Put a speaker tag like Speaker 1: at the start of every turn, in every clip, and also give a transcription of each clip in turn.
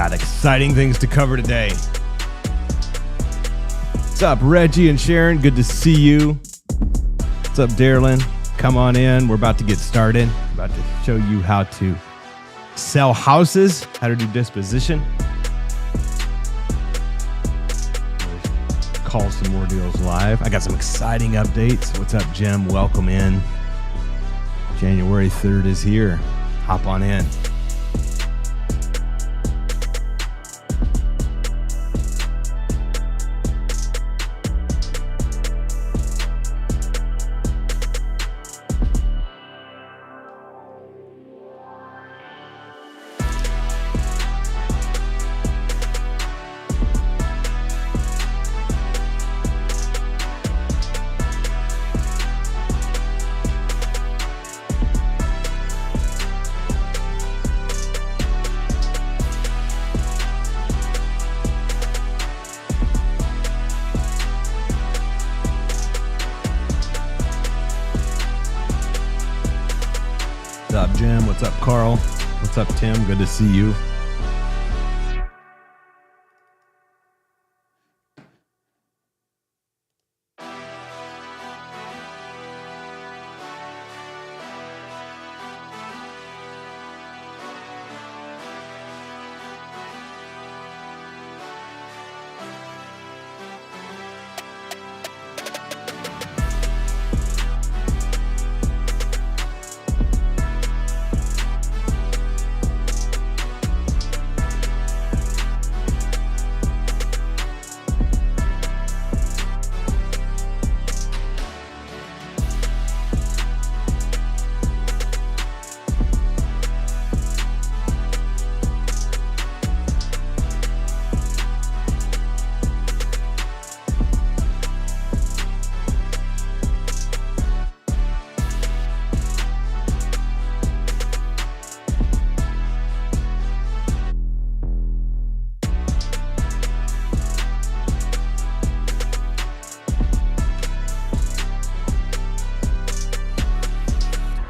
Speaker 1: Got exciting things to cover today. What's up, Reggie and Sharon? Good to see you. What's up, Darylyn? Come on in. We're about to get started. I'm about to show you how to sell houses, how to do disposition. Call some more deals live. I got some exciting updates. What's up, Jim? Welcome in. January 3rd is here. Hop on in. What's up, Jim? What's up, Carl? What's up, Tim? Good to see you.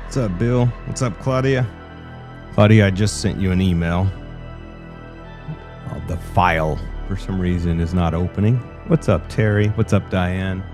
Speaker 1: What's up, Bill? What's up, Claudia? Claudia, I just sent you an email. The file, for some reason, is not opening. What's up, Terry? What's up, Diane?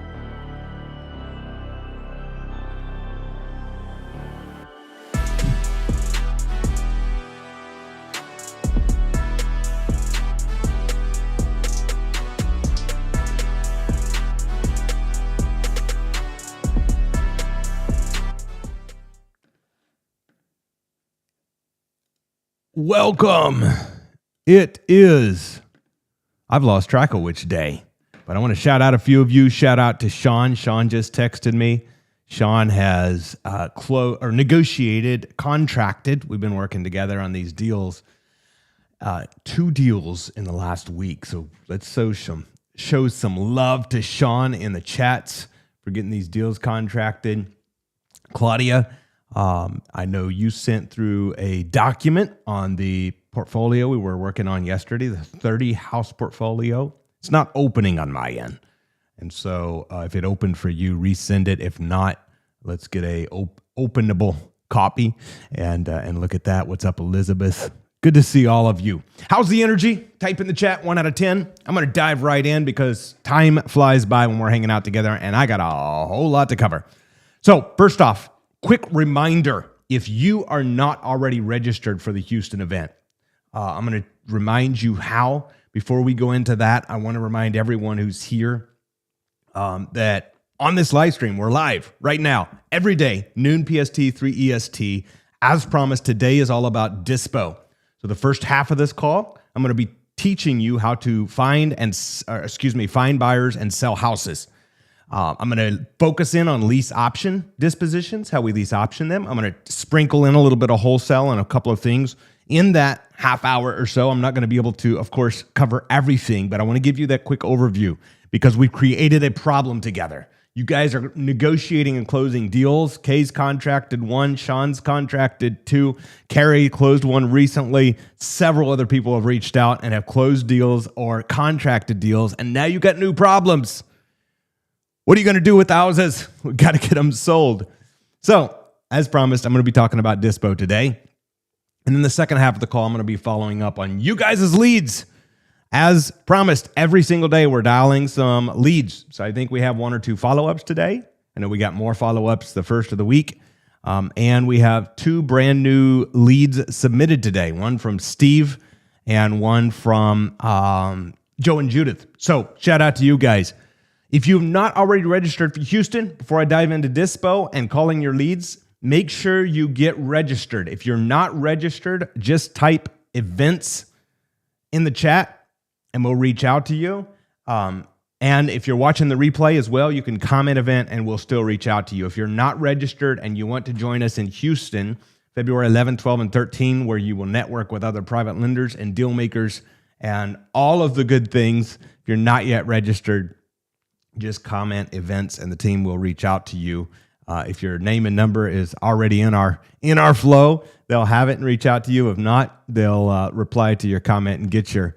Speaker 1: Welcome. It is, I've lost track of which day, but I want to shout out a few of you. Shout out to Sean. Sean just texted me. Sean has negotiated, contracted. We've been working together on these deals, 2 deals in the last week. So let's show some love to Sean in the chats for getting these deals contracted. Claudia, I know you sent through a document on the portfolio we were working on yesterday, the 30 house portfolio. It's not opening on my end. And so if it opened for you, resend it. If not, let's get a openable copy and look at that. What's up, Elizabeth? Good to see all of you. How's the energy? Type in the chat, 1 out of 10. I'm going to dive right in because time flies by when we're hanging out together, and I got a whole lot to cover. So first off, quick reminder, if you are not already registered for the Houston event, I'm going to remind you how. Before we go into that, I want to remind everyone who's here that on this live stream, we're live right now, every day, noon PST, 3 EST. As promised, today is all about dispo. So the first half of this call, I'm going to be teaching you how to find buyers and sell houses. I'm going to focus in on lease option dispositions, how we lease option them. I'm going to sprinkle in a little bit of wholesale and a couple of things in that half hour or so. I'm not going to be able to, of course, cover everything, but I want to give you that quick overview because we've created a problem together. You guys are negotiating and closing deals. Kay's contracted 1, Sean's contracted 2, Carrie closed 1 recently. Several other people have reached out and have closed deals or contracted deals, and now you got new problems. What are you going to do with the houses? We've got to get them sold. So, as promised, I'm going to be talking about dispo today. And in the second half of the call, I'm going to be following up on you guys' leads. As promised, every single day we're dialing some leads. So I think we have 1 or 2 follow-ups today. I know we got more follow-ups the first of the week. And we have 2 brand new leads submitted today. One from Steve and one from Joe and Judith. So shout out to you guys. If you've not already registered for Houston, before I dive into Dispo and calling your leads, make sure you get registered. If you're not registered, just type events in the chat and we'll reach out to you. And if you're watching the replay as well, you can comment event and we'll still reach out to you. If you're not registered and you want to join us in Houston, February 11, 12, and 13, where you will network with other private lenders and deal makers and all of the good things. If you're not yet registered, just comment events and the team will reach out to you. If your name and number is already in our flow, they'll have it and reach out to you. If not, they'll reply to your comment and get your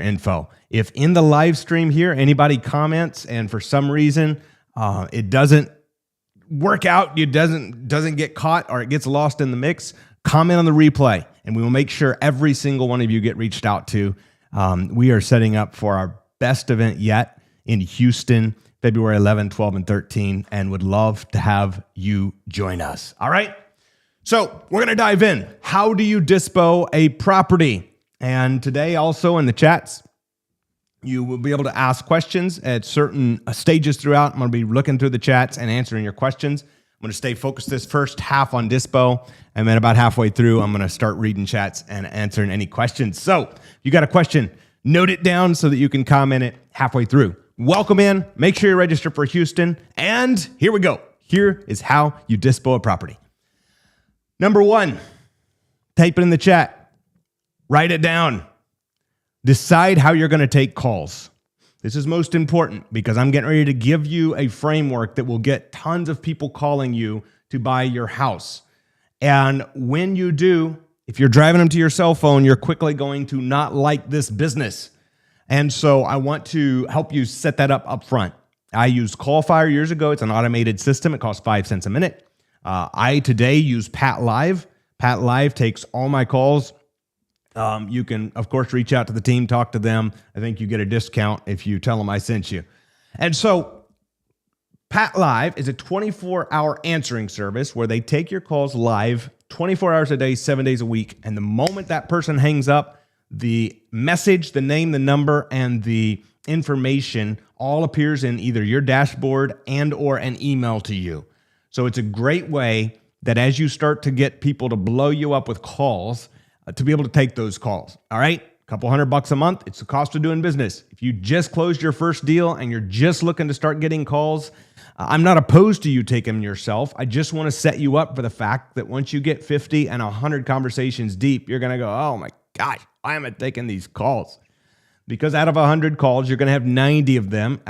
Speaker 1: info. If in the live stream here, anybody comments and for some reason it doesn't work out, it doesn't get caught or it gets lost in the mix, comment on the replay and we will make sure every single one of you get reached out to. We are setting up for our best event yet in Houston, February 11, 12, and 13, and would love to have you join us. All right? So we're going to dive in. How do you dispo a property? And today also in the chats, you will be able to ask questions at certain stages throughout. I'm going to be looking through the chats and answering your questions. I'm going to stay focused this first half on dispo, and then about halfway through, I'm going to start reading chats and answering any questions. So if you got a question, note it down so that you can comment it halfway through. Welcome in. Make sure you register for Houston. And here we go. Here is how you dispo a property. Number 1, type it in the chat. Write it down. Decide how you're going to take calls. This is most important because I'm getting ready to give you a framework that will get tons of people calling you to buy your house. And when you do, if you're driving them to your cell phone, you're quickly going to not like this business. And so I want to help you set that up front. I used CallFire years ago. It's an automated system. It costs 5 cents a minute. I today use Pat Live. Pat Live takes all my calls. You can, of course, reach out to the team, talk to them. I think you get a discount if you tell them I sent you. And so Pat Live is a 24-hour answering service where they take your calls live 24 hours a day, 7 days a week. And the moment that person hangs up, the message, the name, the number, and the information all appears in either your dashboard and or an email to you. So it's a great way that as you start to get people to blow you up with calls, to be able to take those calls. All right? A couple $100 a month. It's the cost of doing business. If you just closed your first deal and you're just looking to start getting calls, I'm not opposed to you taking them yourself. I just want to set you up for the fact that once you get 50 and 100 conversations deep, you're going to go, oh my gosh, why am I taking these calls? Because out of 100 calls, you're going to have 90 of them.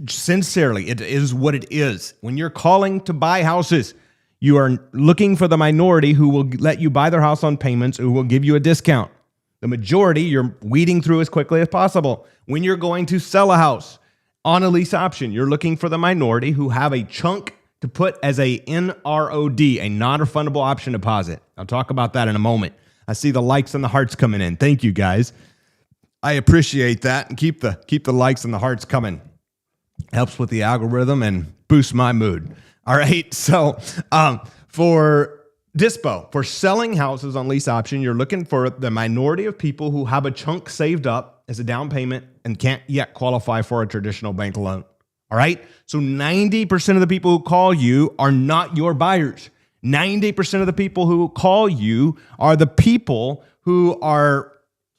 Speaker 1: Sincerely, it is what it is. When you're calling to buy houses, you are looking for the minority who will let you buy their house on payments, who will give you a discount. The majority, you're weeding through as quickly as possible. When you're going to sell a house on a lease option, you're looking for the minority who have a chunk to put as a NROD, a non-refundable option deposit. I'll talk about that in a moment. I see the likes and the hearts coming in. Thank you, guys. I appreciate that, and keep the likes and the hearts coming. Helps with the algorithm and boosts my mood. All right, so for dispo, for selling houses on lease option, you're looking for the minority of people who have a chunk saved up as a down payment and can't yet qualify for a traditional bank loan. All right, so 90% of the people who call you are not your buyers. 90% of the people who call you are the people who are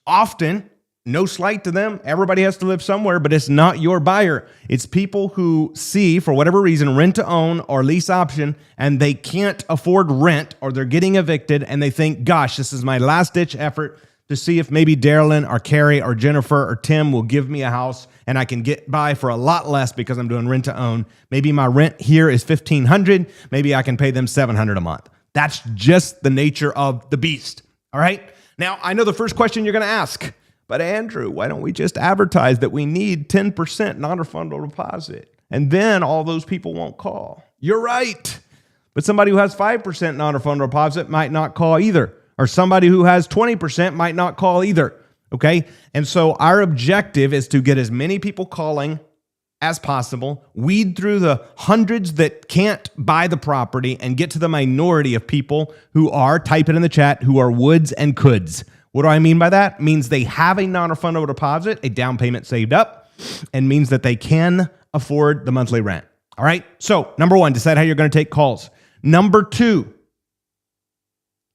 Speaker 1: often, no slight to them, everybody has to live somewhere, but it's not your buyer. It's people who see, for whatever reason, rent to own or lease option, and they can't afford rent or they're getting evicted, and they think, gosh, this is my last ditch effort to see if maybe Darylyn or Carrie or Jennifer or Tim will give me a house and I can get by for a lot less because I'm doing rent to own. Maybe my rent here is $1,500. Maybe I can pay them $700 a month. That's just the nature of the beast. All right. Now, I know the first question you're going to ask, but Andrew, why don't we just advertise that we need 10% non-refundable deposit? And then all those people won't call. You're right. But somebody who has 5% non-refundable deposit might not call either. or somebody who has 20% might not call either. Okay. And so our objective is to get as many people calling as possible, weed through the hundreds that can't buy the property, and get to the minority of people who are, type it in the chat, who are woulds and coulds. What do I mean by that? It means they have a non-refundable deposit, a down payment saved up, and means that they can afford the monthly rent. All right. So number one, decide how you're going to take calls. Number two,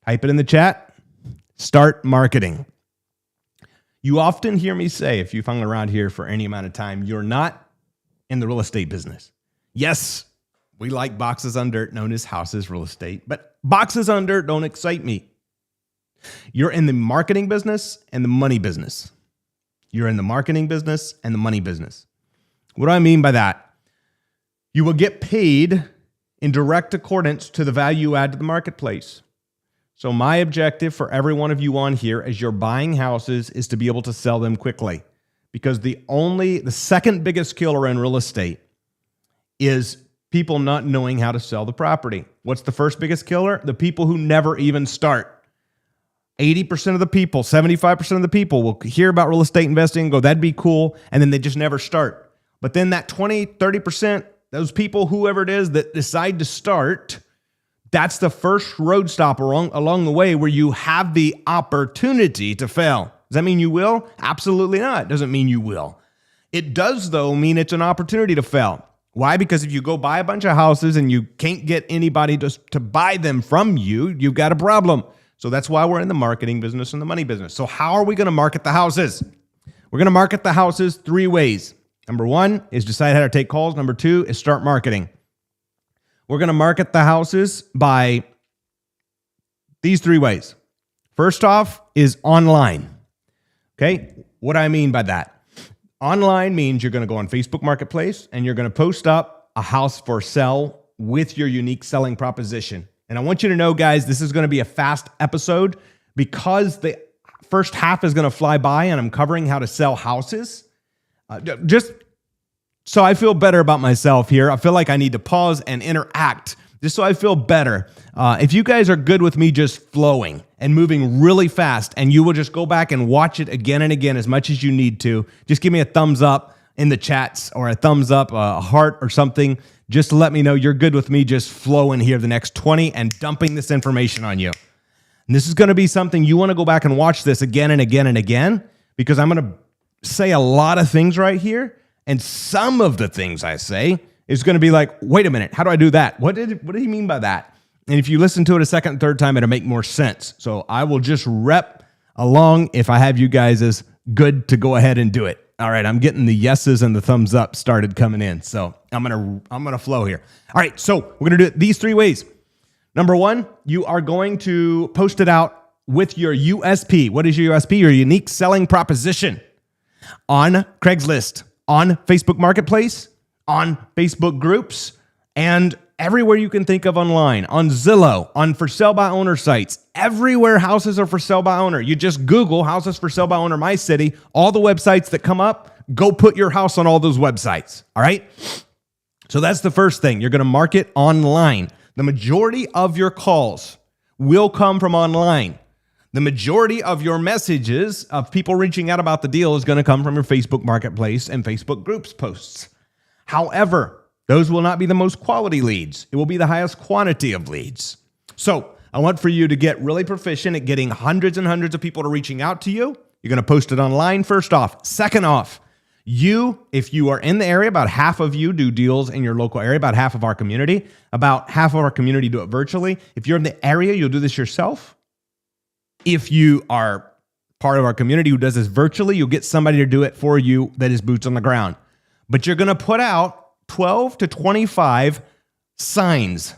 Speaker 1: type it in the chat, start marketing. You often hear me say, if you've hung around here for any amount of time, you're not in the real estate business. Yes, we like boxes on dirt, known as houses real estate, but boxes on dirt don't excite me. You're in the marketing business and the money business. You're in the marketing business and the money business. What do I mean by that? You will get paid in direct accordance to the value you add to the marketplace. So my objective for every one of you on here as you're buying houses is to be able to sell them quickly. Because the second biggest killer in real estate is people not knowing how to sell the property. What's the first biggest killer? The people who never even start. 80% of the people, 75% of the people will hear about real estate investing and go, that'd be cool. And then they just never start. But then that 20, 30%, those people, whoever it is that decide to start, that's the first road stop along the way where you have the opportunity to fail. Does that mean you will? Absolutely not. It doesn't mean you will. It does, though, mean it's an opportunity to fail. Why? Because if you go buy a bunch of houses and you can't get anybody to buy them from you, you've got a problem. So that's why we're in the marketing business and the money business. So how are we going to market the houses? We're going to market the houses three ways. Number one is decide how to take calls. Number two is start marketing. We're going to market the houses by these three ways. First off is online. Okay, what do I mean by that? Online means you're going to go on Facebook Marketplace and you're going to post up a house for sale with your unique selling proposition. And I want you to know, guys, this is going to be a fast episode because the first half is going to fly by and I'm covering how to sell houses. Just so I feel better about myself here. I feel like I need to pause and interact just so I feel better. If you guys are good with me just flowing and moving really fast, and you will just go back and watch it again and again as much as you need to, just give me a thumbs up in the chats or a thumbs up, a heart or something, just to let me know you're good with me just flowing here the next 20 and dumping this information on you. And this is going to be something you want to go back and watch this again and again and again, because I'm going to say a lot of things right here. And some of the things I say is going to be like, wait a minute, how do I do that? What did he mean by that? And if you listen to it a second and third time, it'll make more sense. So I will just rep along if I have you guys as good to go ahead and do it. All right, I'm getting the yeses and the thumbs up started coming in. So I'm gonna flow here. All right, so we're gonna do it these three ways. Number one, you are going to post it out with your USP. What is your USP? Your unique selling proposition on Craigslist, on Facebook Marketplace, on Facebook groups, and everywhere you can think of online, on Zillow, on for sale by owner sites, everywhere houses are for sale by owner. You just Google houses for sale by owner, my city, all the websites that come up, go put your house on all those websites. All right. So that's the first thing. You're going to market online. The majority of your calls will come from online. The majority of your messages of people reaching out about the deal is going to come from your Facebook Marketplace and Facebook groups posts. However, those will not be the most quality leads. It will be the highest quantity of leads. So I want for you to get really proficient at getting hundreds and hundreds of people to reaching out to you. You're going to post it online first off. Second off, if you are in the area, about half of you do deals in your local area, about half of our community. About half of our community do it virtually. If you're in the area, you'll do this yourself. If you are part of our community who does this virtually, you'll get somebody to do it for you that is boots on the ground. But you're going to put out 12 to 25 signs.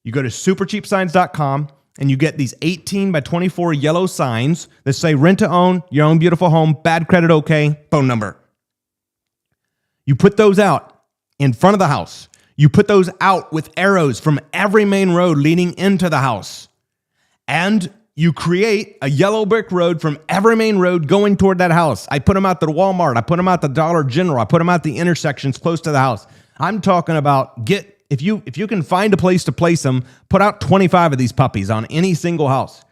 Speaker 1: You go to supercheapsigns.com and you get these 18 by 24 yellow signs that say rent to own, your own beautiful home, bad credit, okay, phone number. You put those out in front of the house. You put those out with arrows from every main road leading into the house. And you create a yellow brick road from every main road going toward that house. I put them out to the Walmart. I put them out to Dollar General. I put them out the intersections close to the house. I'm talking about if you can find a place to place them, put out 25 of these puppies on any single house.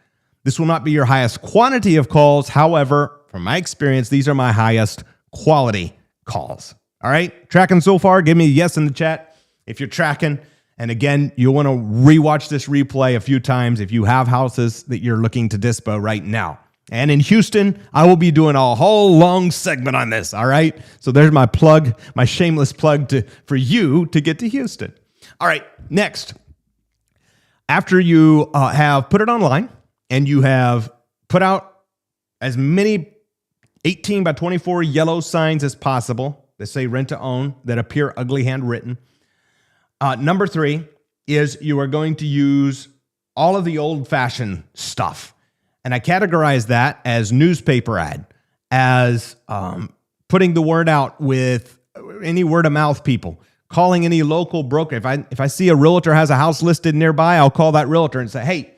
Speaker 1: This will not be your highest quantity of calls. However, from my experience, these are my highest quality calls. All right, tracking so far? Give me a yes in the chat if you're tracking. And again, you'll want to rewatch this replay a few times if you have houses that you're looking to dispo right now. And in Houston, I will be doing a whole long segment on this, all right? So there's my plug, my shameless plug for you to get to Houston. All right, next. After you have put it online and you have put out as many 18 by 24 yellow signs as possible that say rent to own that appear ugly handwritten, number 3 is you are going to use all of the old-fashioned stuff. And I categorize that as newspaper ad, as putting the word out with any word-of-mouth people, calling any local broker. If I see a realtor has a house listed nearby, I'll call that realtor and say, hey,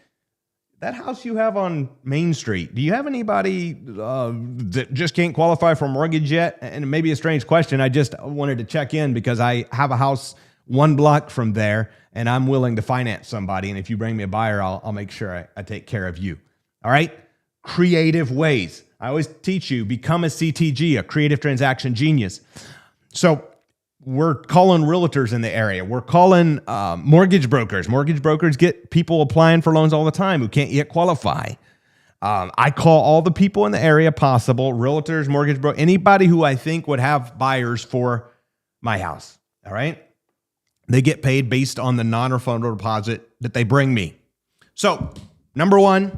Speaker 1: that house you have on Main Street, do you have anybody that just can't qualify for a mortgage yet? And it may be a strange question. I just wanted to check in because I have a house 1 block from there, and I'm willing to finance somebody. And if you bring me a buyer, I'll make sure I take care of you. All right? Creative ways. I always teach you, become a CTG, a creative transaction genius. So we're calling realtors in the area. We're calling mortgage brokers. Mortgage brokers get people applying for loans all the time who can't yet qualify. I call all the people in the area possible, realtors, mortgage brokers, anybody who I think would have buyers for my house. All right? They get paid based on the non-refundable deposit that they bring me. So, number 1,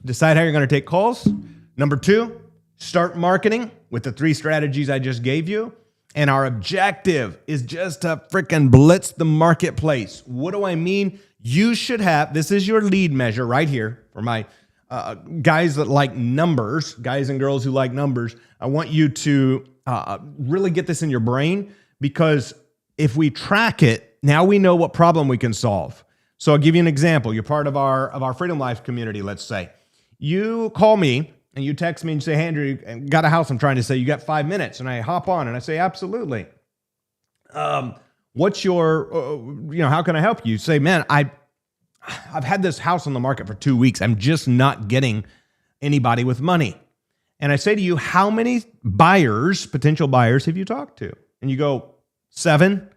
Speaker 1: decide how you're going to take calls. Number 2, start marketing with the 3 strategies I just gave you. And our objective is just to freaking blitz the marketplace. What do I mean? You should have, this is your lead measure right here for my guys that like numbers, guys and girls who like numbers. I want you to really get this in your brain, because if we track it, now we know what problem we can solve. So I'll give you an example. You're part of our Freedom Life community, let's say. You call me and you text me and say, hey, Andrew, got a house I'm trying to sell. You got 5 minutes? And I hop on and I say, absolutely. What's your, how can I help you? You say, man, I've had this house on the market for 2 weeks. I'm just not getting anybody with money. And I say to you, how many buyers, potential buyers, have you talked to? And you go, 7.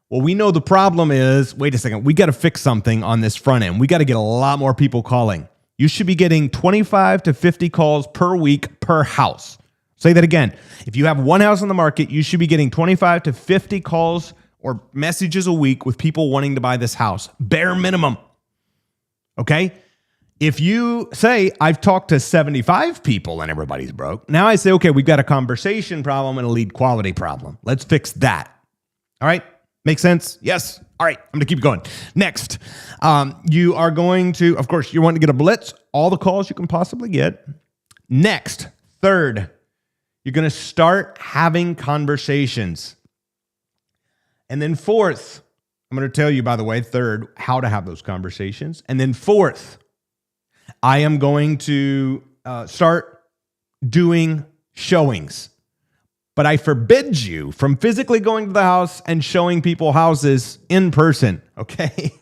Speaker 1: Well, we know the problem is, wait a second, we got to fix something on this front end. We got to get a lot more people calling. You should be getting 25 to 50 calls per week per house. Say that again. If you have 1 house on the market, you should be getting 25 to 50 calls or messages a week with people wanting to buy this house. Bare minimum. Okay? If you say, I've talked to 75 people and everybody's broke, now I say, okay, we've got a conversation problem and a lead quality problem. Let's fix that. All right? Make sense? Yes? All right, I'm going to keep going. Next, you are going to, of course, you want to get a blitz, all the calls you can possibly get. Next, 3rd, you're going to start having conversations. And then 4th, I'm going to tell you, by the way, 3rd, how to have those conversations. And then 4th, I am going to start doing showings. But I forbid you from physically going to the house and showing people houses in person, okay?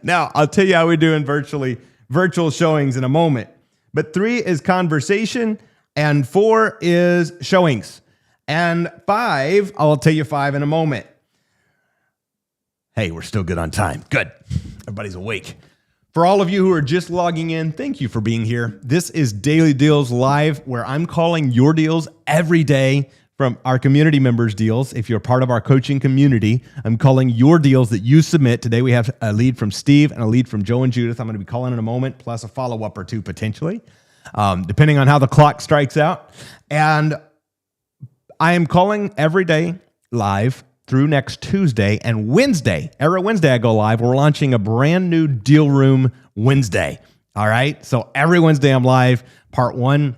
Speaker 1: Now, I'll tell you how we're doing virtual showings in a moment. But 3 is conversation, and 4 is showings. And 5, I'll tell you 5 in a moment. Hey, we're still good on time. Good. Everybody's awake. For all of you who are just logging in, thank you for being here. This is Daily Deals Live, where I'm calling your deals every day from our community members' deals. If you're part of our coaching community, I'm calling your deals that you submit. Today we have a lead from Steve and a lead from Joe and Judith. I'm going to be calling in a moment, plus a follow-up or 2 potentially, depending on how the clock strikes out. And I am calling every day live through next Tuesday, and Wednesday, every Wednesday I go live. We're launching a brand new Deal Room Wednesday. All right. So every Wednesday I'm live. Part 1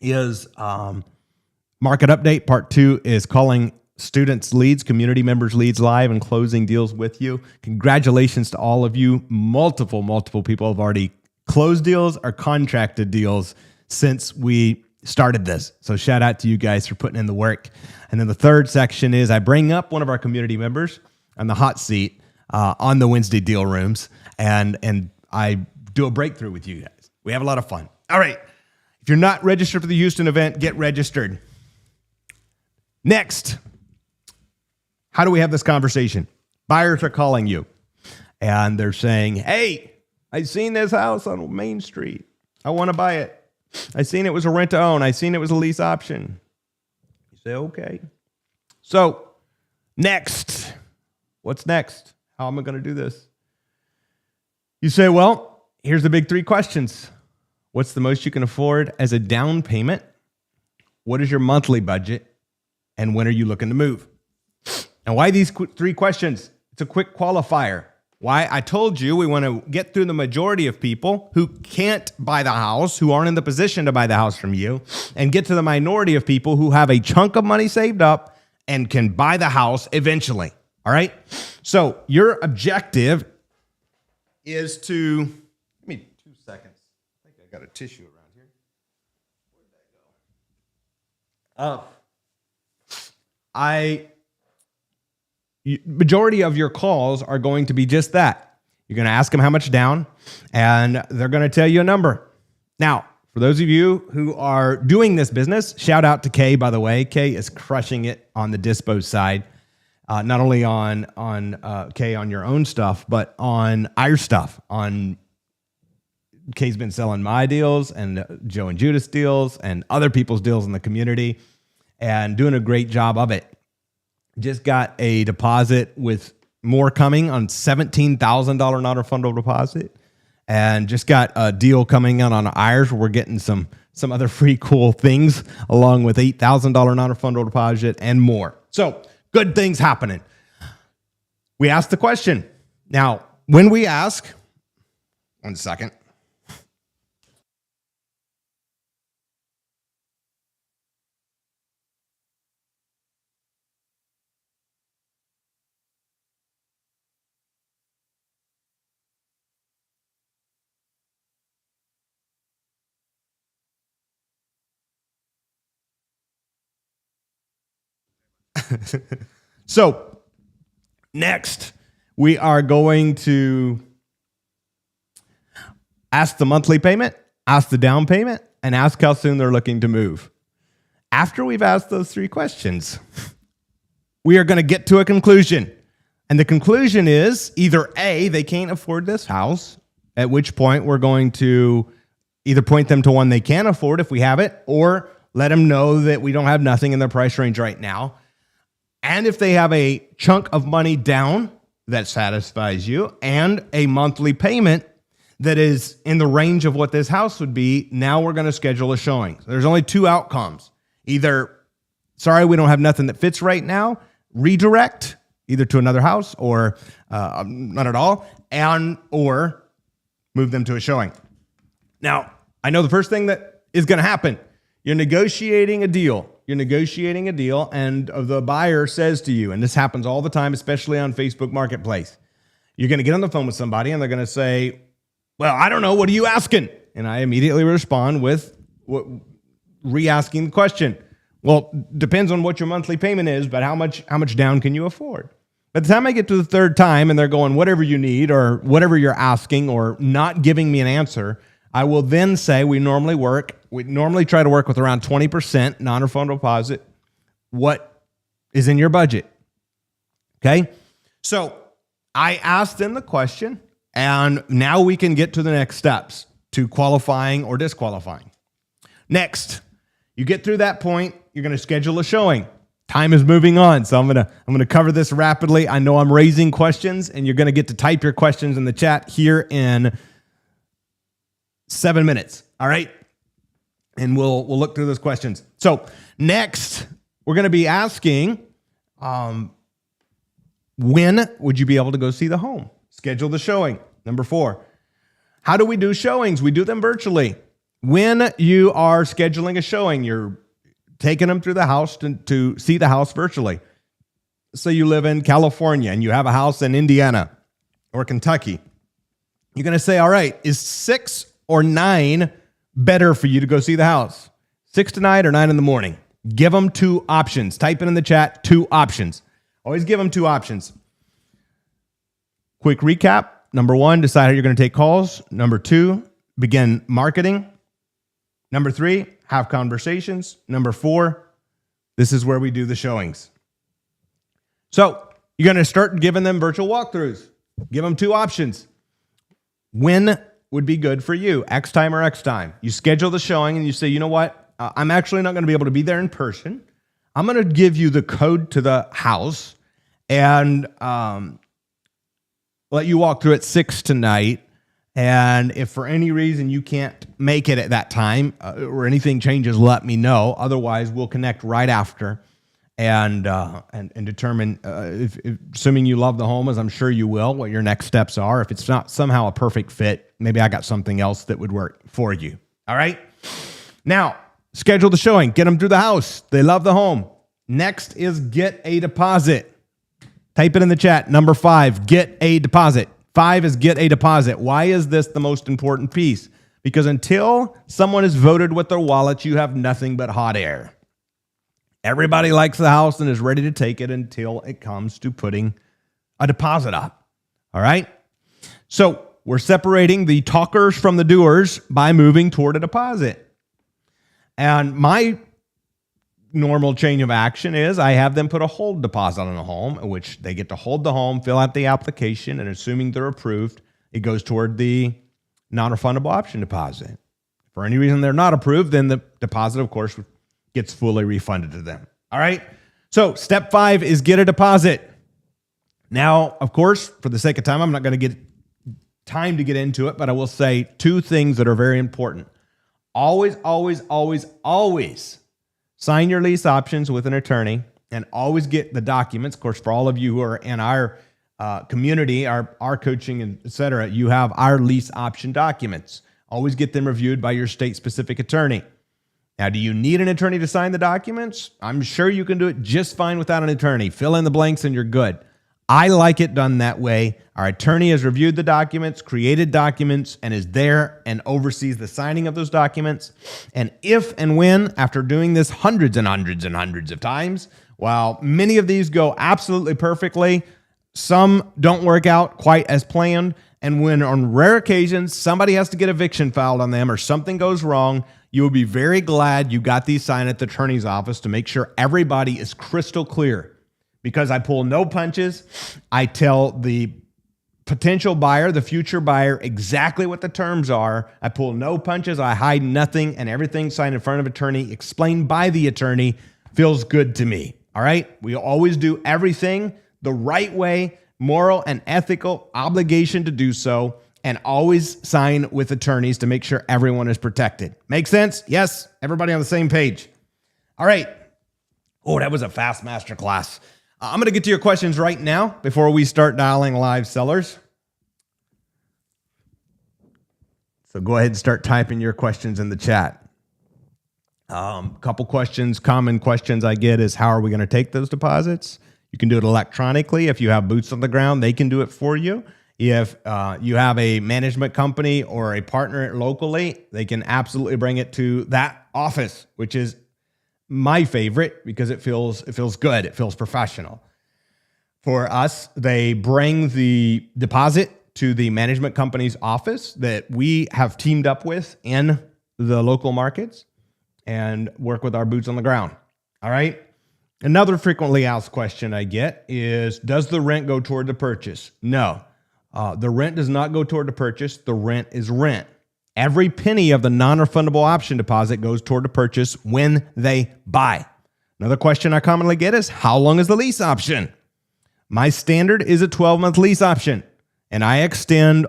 Speaker 1: is market update. Part 2 is calling students leads, community members leads live and closing deals with you. Congratulations to all of you. Multiple people have already closed deals or contracted deals since we started this. So shout out to you guys for putting in the work. And then the 3rd section is I bring up one of our community members on the hot seat on the Wednesday deal rooms, and I do a breakthrough with you guys. We have a lot of fun. All right. If you're not registered for the Houston event, get registered. Next, how do we have this conversation? Buyers are calling you and they're saying, hey, I seen this house on Main Street. I want to buy it. I seen it was a rent to own. I seen it was a lease option. You say, okay. So next, what's next? How am I going to do this? You say, well, here's the big 3 questions. What's the most you can afford as a down payment? What is your monthly budget? And when are you looking to move? And why these 3 questions? It's a quick qualifier. Why? I told you we want to get through the majority of people who can't buy the house, who aren't in the position to buy the house from you, and get to the minority of people who have a chunk of money saved up and can buy the house eventually. All right? So your objective is to, give me 2 seconds. I think I got a tissue around here. Where'd that go? Majority of your calls are going to be just that. You're going to ask them how much down, and they're going to tell you a number. Now, for those of you who are doing this business, shout out to Kay, by the way. Kay is crushing it on the dispo side, not only on Kay on your own stuff, but on our stuff. Kay's been selling my deals and Joe and Judas deals and other people's deals in the community and doing a great job of it. Just got a deposit with more coming on $17,000 non-refundable deposit. And just got a deal coming out on ours where we're getting some other free cool things along with $8,000 non-refundable deposit and more. So good things happening. We asked the question. Now, when we ask, 1 second. So next, we are going to ask the monthly payment, ask the down payment, and ask how soon they're looking to move. After we've asked those 3 questions, we are going to get to a conclusion. And the conclusion is either A, they can't afford this house, at which point we're going to either point them to one they can afford if we have it, or let them know that we don't have nothing in their price range right now. And if they have a chunk of money down that satisfies you and a monthly payment that is in the range of what this house would be, now we're going to schedule a showing. So there's only 2 outcomes. Either, sorry, we don't have nothing that fits right now, redirect either to another house or not at all, and or move them to a showing. Now, I know the first thing that is going to happen, you're negotiating a deal. You're negotiating a deal, and the buyer says to you, and this happens all the time, especially on Facebook Marketplace, you're going to get on the phone with somebody, and they're going to say, well, I don't know, what are you asking? And I immediately respond with re-asking the question. Well, depends on what your monthly payment is, but how much down can you afford? By the time I get to the 3rd time, and they're going, whatever you need, or whatever you're asking, or not giving me an answer, I will then say we normally try to work with around 20% non-refundable deposit. What is in your budget? Okay? So I asked them the question, and now we can get to the next steps to qualifying or disqualifying. Next, you get through that point, you're going to schedule a showing. Time is moving on, so I'm going to cover this rapidly. I know I'm raising questions, and you're going to get to type your questions in the chat here in 7 minutes. All right. And we'll look through those questions. So next, we're going to be asking, when would you be able to go see the home? Schedule the showing. Number 4, how do we do showings? We do them virtually. When you are scheduling a showing, you're taking them through the house to see the house virtually. So you live in California and you have a house in Indiana or Kentucky. You're going to say, all right, is 6 or 9 better for you to go see the house? 6 to 9 or 9 in the morning? Give them 2 options. Type it in the chat, 2 options. Always give them 2 options. Quick recap. Number one, decide how you're going to take calls. Number two, begin marketing. Number three, have conversations. Number four, this is where we do the showings. So you're going to start giving them virtual walkthroughs. Give them two options. When would be good for you? X time or X time. You schedule the showing and you say, you know what? I'm actually not going to be able to be there in person. I'm going to give you the code to the house and let you walk through at 6 tonight. And if for any reason you can't make it at that time or anything changes, let me know. Otherwise, we'll connect right after and determine, if assuming you love the home, as I'm sure you will, what your next steps are. If it's not somehow a perfect fit, maybe I got something else that would work for you. All right? Now, schedule the showing. Get them through the house. They love the home. Next is get a deposit. Type it in the chat. Number 5, get a deposit. 5 is get a deposit. Why is this the most important piece? Because until someone is voted with their wallet, you have nothing but hot air. Everybody likes the house and is ready to take it until it comes to putting a deposit up. All right? So we're separating the talkers from the doers by moving toward a deposit. And my normal change of action is I have them put a hold deposit on a home, in which they get to hold the home, fill out the application, and assuming they're approved, it goes toward the non-refundable option deposit. For any reason they're not approved, then the deposit, of course, gets fully refunded to them. All right? So step 5 is get a deposit. Now, of course, for the sake of time, I'm not going to get time to get into it, but I will say 2 things that are very important. Always, always, always, always sign your lease options with an attorney and always get the documents. Of course, for all of you who are in our community, our coaching, and et cetera, you have our lease option documents. Always get them reviewed by your state-specific attorney. Now, do you need an attorney to sign the documents? I'm sure you can do it just fine without an attorney. Fill in the blanks and you're good. I like it done that way. Our attorney has reviewed the documents, created documents, and is there and oversees the signing of those documents. And if and when, after doing this hundreds and hundreds and hundreds of times, while many of these go absolutely perfectly, some don't work out quite as planned. And when on rare occasions, somebody has to get eviction filed on them or something goes wrong, you will be very glad you got these signed at the attorney's office to make sure everybody is crystal clear. Because I pull no punches, I tell the potential buyer, the future buyer, exactly what the terms are. I pull no punches, I hide nothing, and everything signed in front of an attorney, explained by the attorney, feels good to me. All right? We always do everything the right way, moral and ethical obligation to do so, and always sign with attorneys to make sure everyone is protected. Make sense? Yes? Everybody on the same page? All right. Oh, that was a fast masterclass. I'm going to get to your questions right now before we start dialing live sellers. So go ahead and start typing your questions in the chat. Couple questions, common questions I get is, how are we going to take those deposits? You can do it electronically. If you have boots on the ground, they can do it for you. If you have a management company or a partner locally, they can absolutely bring it to that office, which is my favorite because it feels good. It feels professional. For us, they bring the deposit to the management company's office that we have teamed up with in the local markets and work with our boots on the ground. All right. Another frequently asked question I get is, does the rent go toward the purchase? No, the rent does not go toward the purchase. The rent is rent. Every penny of the non-refundable option deposit goes toward the purchase when they buy. Another question I commonly get is, how long is the lease option? My standard is a 12-month lease option, and I extend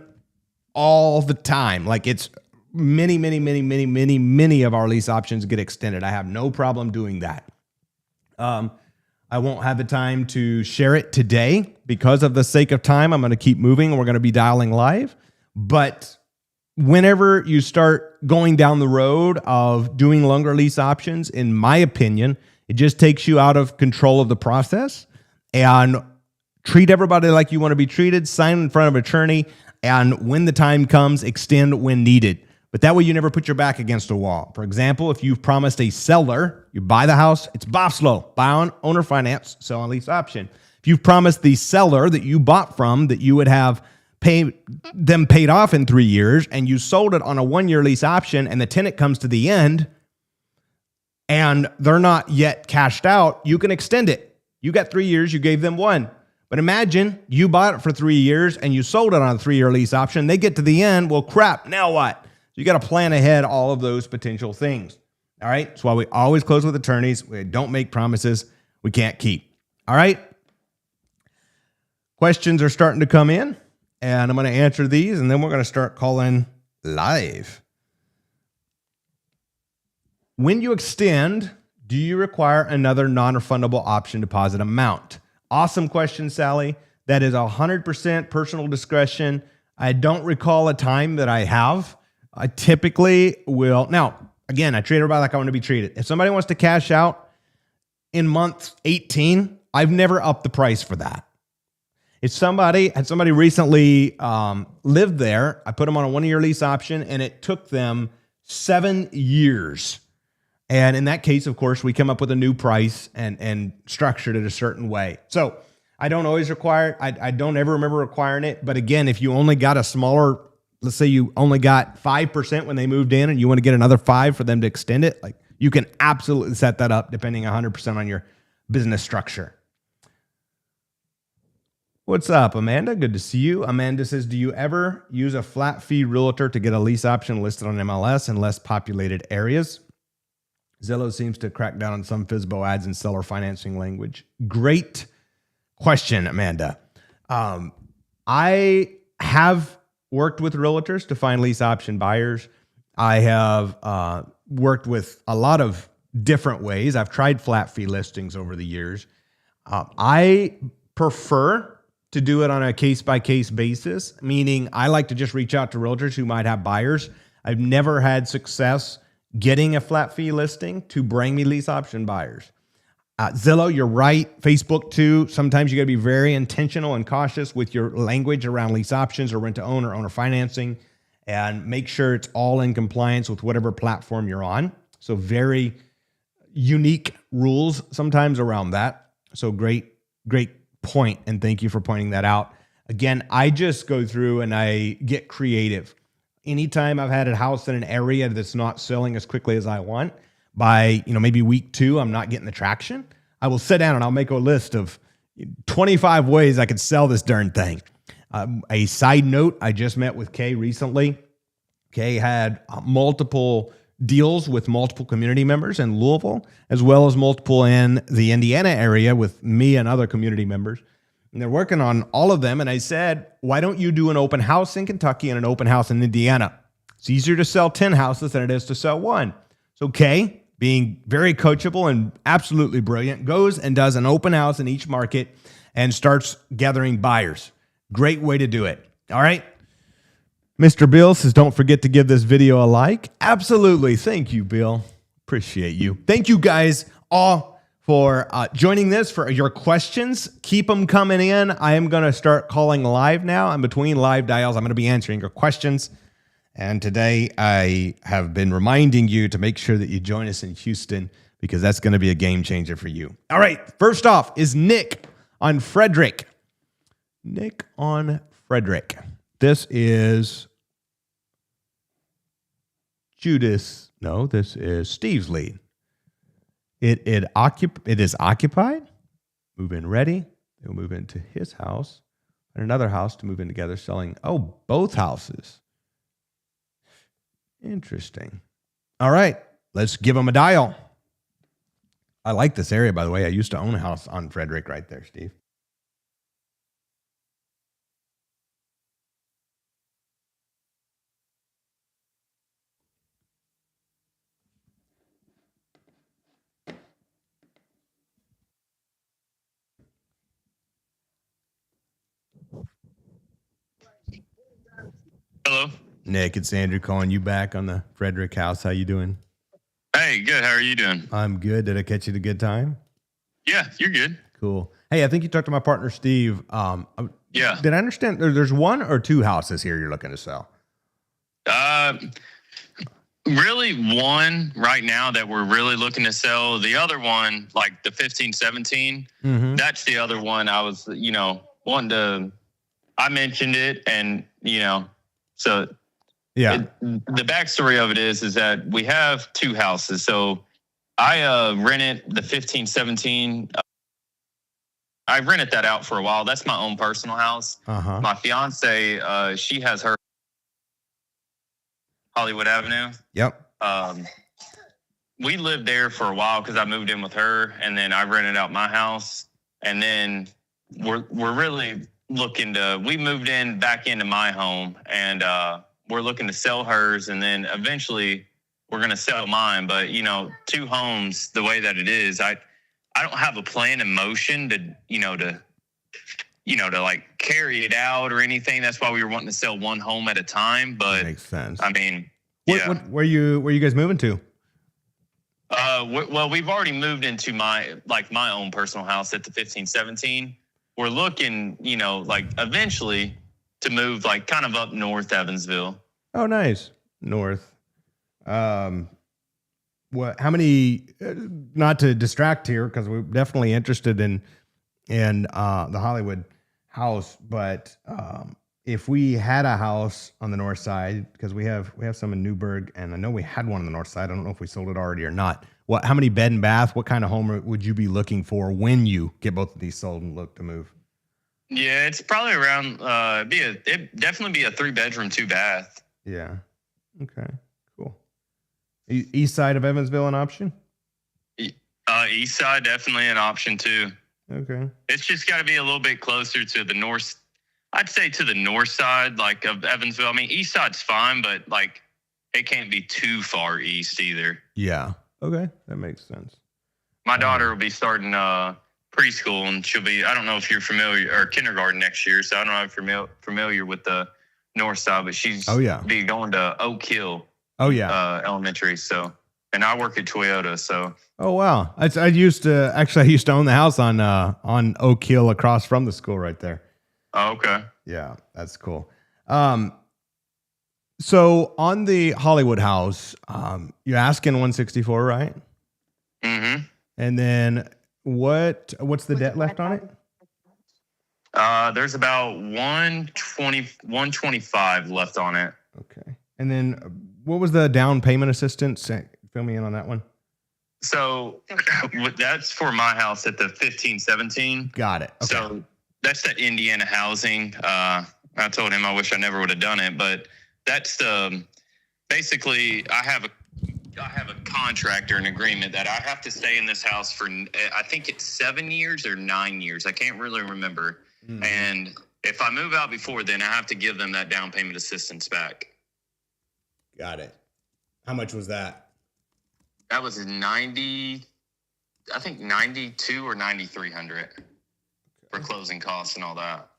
Speaker 1: all the time. Like, it's many of our lease options get extended. I have no problem doing that. I won't have the time to share it today because of the sake of time. I'm going to keep moving, and we're going to be dialing live. But whenever you start going down the road of doing longer lease options, in my opinion, it just takes you out of control of the process. And treat everybody like you want to be treated, sign in front of an attorney, and when the time comes, extend when needed. But that way you never put your back against a wall. For example, if you've promised a seller, you buy the house, it's BOFSLOW, buy on owner finance, sell on lease option. If you've promised the seller that you bought from that you would have them paid off in 3 years and you sold it on a 1-year lease option and the tenant comes to the end and they're not yet cashed out, you can extend it. You got 3 years, you gave them 1. But imagine you bought it for 3 years and you sold it on a 3-year lease option. They get to the end. Well, crap. Now what? You got to plan ahead all of those potential things. All right. That's why we always close with attorneys. We don't make promises we can't keep. All right. Questions are starting to come in and I'm going to answer these and then we're going to start calling live. When you extend, do you require another non-refundable option deposit amount? Awesome question, Sally. That is 100% personal discretion. I don't recall a time that I have. I typically will. Now, again, I treat everybody like I want to be treated. If somebody wants to cash out in month 18, I've never upped the price for that. If somebody recently lived there, I put them on a 1-year lease option and it took them 7 years. And in that case, of course, we come up with a new price and structured it a certain way. So I don't always require it. I don't ever remember requiring it. But again, if you only got a smaller, let's say you only got 5% when they moved in and you want to get another 5 for them to extend it, like you can absolutely set that up depending 100% on your business structure. What's up, Amanda? Good to see you. Amanda says, do you ever use a flat fee realtor to get a lease option listed on MLS in less populated areas? Zillow seems to crack down on some FSBO ads and seller financing language. Great question, Amanda. I have worked with realtors to find lease option buyers. I have worked with a lot of different ways. I've tried flat fee listings over the years. I prefer to do it on a case-by-case basis, meaning I like to just reach out to realtors who might have buyers. I've never had success getting a flat fee listing to bring me lease option buyers. Zillow, you're right. Facebook too. Sometimes you got to be very intentional and cautious with your language around lease options or rent to own or owner financing and make sure it's all in compliance with whatever platform you're on. So very unique rules sometimes around that. So great point. And thank you for pointing that out. Again, I just go through and I get creative. Anytime I've had a house in an area that's not selling as quickly as I want, by maybe week 2, I'm not getting the traction, I will sit down and I'll make a list of 25 ways I could sell this darn thing. A side note, I just met with Kay recently. Kay had multiple deals with multiple community members in Louisville, as well as multiple in the Indiana area with me and other community members. And they're working on all of them. And I said, why don't you do an open house in Kentucky and an open house in Indiana? It's easier to sell 10 houses than it is to sell 1. So Kay, being very coachable and absolutely brilliant, goes and does an open house in each market and starts gathering buyers. Great way to do it. All right. Mr. Bill says, don't forget to give this video a like. Absolutely. Thank you, Bill. Appreciate you. Thank you guys all for joining this, for your questions. Keep them coming in. I am going to start calling live now. I'm between live dials. I'm going to be answering your questions. And today I have been reminding you to make sure that you join us in Houston because that's going to be a game changer for you. All right. First off is Nick on Frederick. Nick on Frederick. This is Judas. No, this is Steve's lead. It is occupied. Move in ready. They'll move into his house and another house to move in together, selling. Oh, both houses. Interesting. All right, let's give them a dial. I like this area, by the way. I used to own a house on Frederick right there, Steve.
Speaker 2: Hello.
Speaker 1: Nick, it's Andrew calling you back on the Frederick house. How you doing?
Speaker 2: Hey, good. How are you doing?
Speaker 1: I'm good. Did I catch you at a good time?
Speaker 2: Yeah, you're good.
Speaker 1: Cool. Hey, I think you talked to my partner, Steve.
Speaker 2: Yeah.
Speaker 1: Did I understand there's 1 or 2 houses here you're looking to sell?
Speaker 2: Really 1 right now that we're really looking to sell. The other one, like the 15, 17, that's the other one I was, wanting to I mentioned it, and so
Speaker 1: Yeah.
Speaker 2: the backstory of it is that we have two houses. So I rented the 1517. I rented that out for a while. That's my own personal house.
Speaker 1: Uh-huh.
Speaker 2: My fiance, she has her Hollywood Avenue.
Speaker 1: Yep.
Speaker 2: We lived there for a while because I moved in with her, and then I rented out my house, and then we're really looking to. We moved back into my home, and we're looking to sell hers, and then eventually we're going to sell mine. But two homes, the way that it is, I don't have a plan in motion to like carry it out or anything. That's why we were wanting to sell one home at a time. But
Speaker 1: that makes sense.
Speaker 2: I mean,
Speaker 1: where you guys moving to?
Speaker 2: Well, we've already moved into my own personal house at the 1517. We're looking, like eventually to move like kind of up north Evansville.
Speaker 1: Oh, nice. North. What? How many? Not to distract here, because we're definitely interested in the Hollywood house. But if we had a house on the north side, because we have some in Newburgh, and I know we had one on the north side. I don't know if we sold it already or not. How many bed and bath? What kind of home would you be looking for when you get both of these sold and look to move?
Speaker 2: Yeah, it's probably around. It'd definitely be a 3-bedroom, 2-bath.
Speaker 1: Yeah. Okay. Cool. East side of Evansville an option?
Speaker 2: East side definitely an option too.
Speaker 1: Okay.
Speaker 2: It's just got to be a little bit closer to the north. I'd say to the north side, like of Evansville. I mean, east side's fine, but like it can't be too far east either.
Speaker 1: Yeah. Okay, that makes sense.
Speaker 2: My daughter will be starting preschool, and she'll be. I don't know if you're familiar, or kindergarten next year. So I don't know if you're familiar with the north side, but she's be going to Oak Hill.
Speaker 1: Oh yeah.
Speaker 2: Elementary. So, and I work at Toyota. So.
Speaker 1: Oh wow! I used to own the house on Oak Hill across from the school right there.
Speaker 2: Oh, okay.
Speaker 1: Yeah, that's cool. So on the Hollywood house, you're asking 164, right?
Speaker 2: Mm-hmm.
Speaker 1: And then what's the debt left on it?
Speaker 2: There's about 125 left on it.
Speaker 1: Okay. And then what was the down payment assistance? Fill me in on that one.
Speaker 2: So that's for my house at the 1517.
Speaker 1: Got it. Okay.
Speaker 2: So that's that Indiana housing. I told him I wish I never would have done it, but that's basically I have a contractor, an agreement that I have to stay in this house for, I think it's 7 years or 9 years. I can't really remember. Mm-hmm. And if I move out before then, I have to give them that down payment assistance back.
Speaker 1: Got it. How much was that?
Speaker 2: That was 92 or 9,300 for closing costs and all that.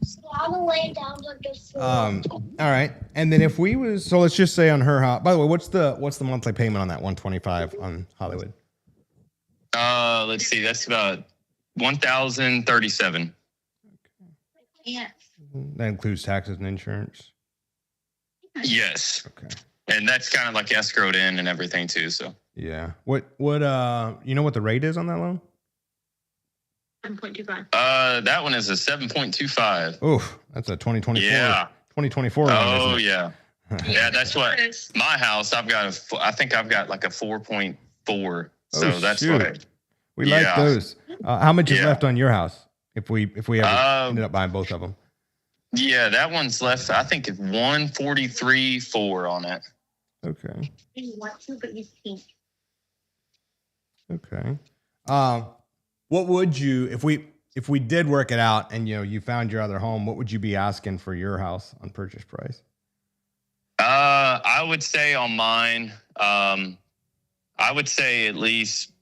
Speaker 3: So I'm gonna lay down on the floor.
Speaker 1: All right. And then if so let's just say on her house, by the way, what's the monthly payment on that 125 on Hollywood?
Speaker 2: Let's see. That's about 1,037.
Speaker 3: Okay. Yes.
Speaker 1: That includes taxes and insurance?
Speaker 2: Yes.
Speaker 1: Okay.
Speaker 2: And that's kind of like escrowed in and everything too. So
Speaker 1: yeah. What what the rate is on that loan?
Speaker 3: 7.25.
Speaker 2: That one is a 7.25.
Speaker 1: Oof, that's a 2024.
Speaker 2: Yeah.
Speaker 1: 2024 loan,
Speaker 2: Oh
Speaker 1: isn't it?
Speaker 2: yeah. Yeah, that's what my house. I think I've got like a 4.4. So that's what
Speaker 1: we like those. How much is left on your house if we ever ended up buying both of them?
Speaker 2: Yeah, that one's left. I think it's 143.4 on it.
Speaker 1: Okay.
Speaker 3: You want to, but you can't.
Speaker 1: Okay. What would you, if we did work it out and you found your other home, what would you be asking for your house on purchase price?
Speaker 2: I would say on mine, I would say at least,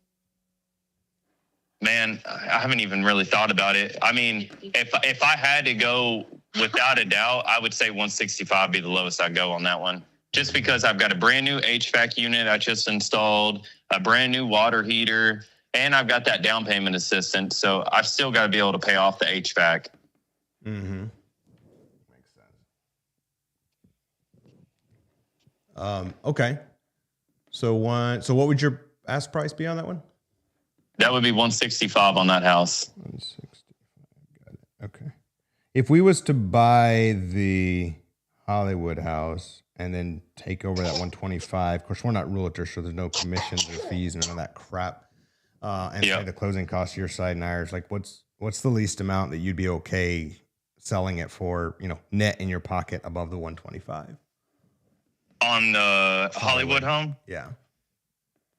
Speaker 2: man, I haven't even really thought about it. I mean, if I had to go without a doubt, I would say 165 be the lowest I go on that one. Just because I've got a brand new HVAC unit I just installed, a brand new water heater, and I've got that down payment assistance. So I've still got to be able to pay off the HVAC.
Speaker 1: Mm-hmm. Makes sense. Okay. So what would your ask price be on that one?
Speaker 2: That would be 165 on that house.
Speaker 1: 165. Got it. Okay. If we was to buy the Hollywood house and then take over that 125, of course we're not realtors, so there's no commissions or fees and none of that crap. And pay the closing costs your side and ours. Like, what's the least amount that you'd be okay selling it for? Net in your pocket above the 125
Speaker 2: on the Hollywood home.
Speaker 1: Yeah,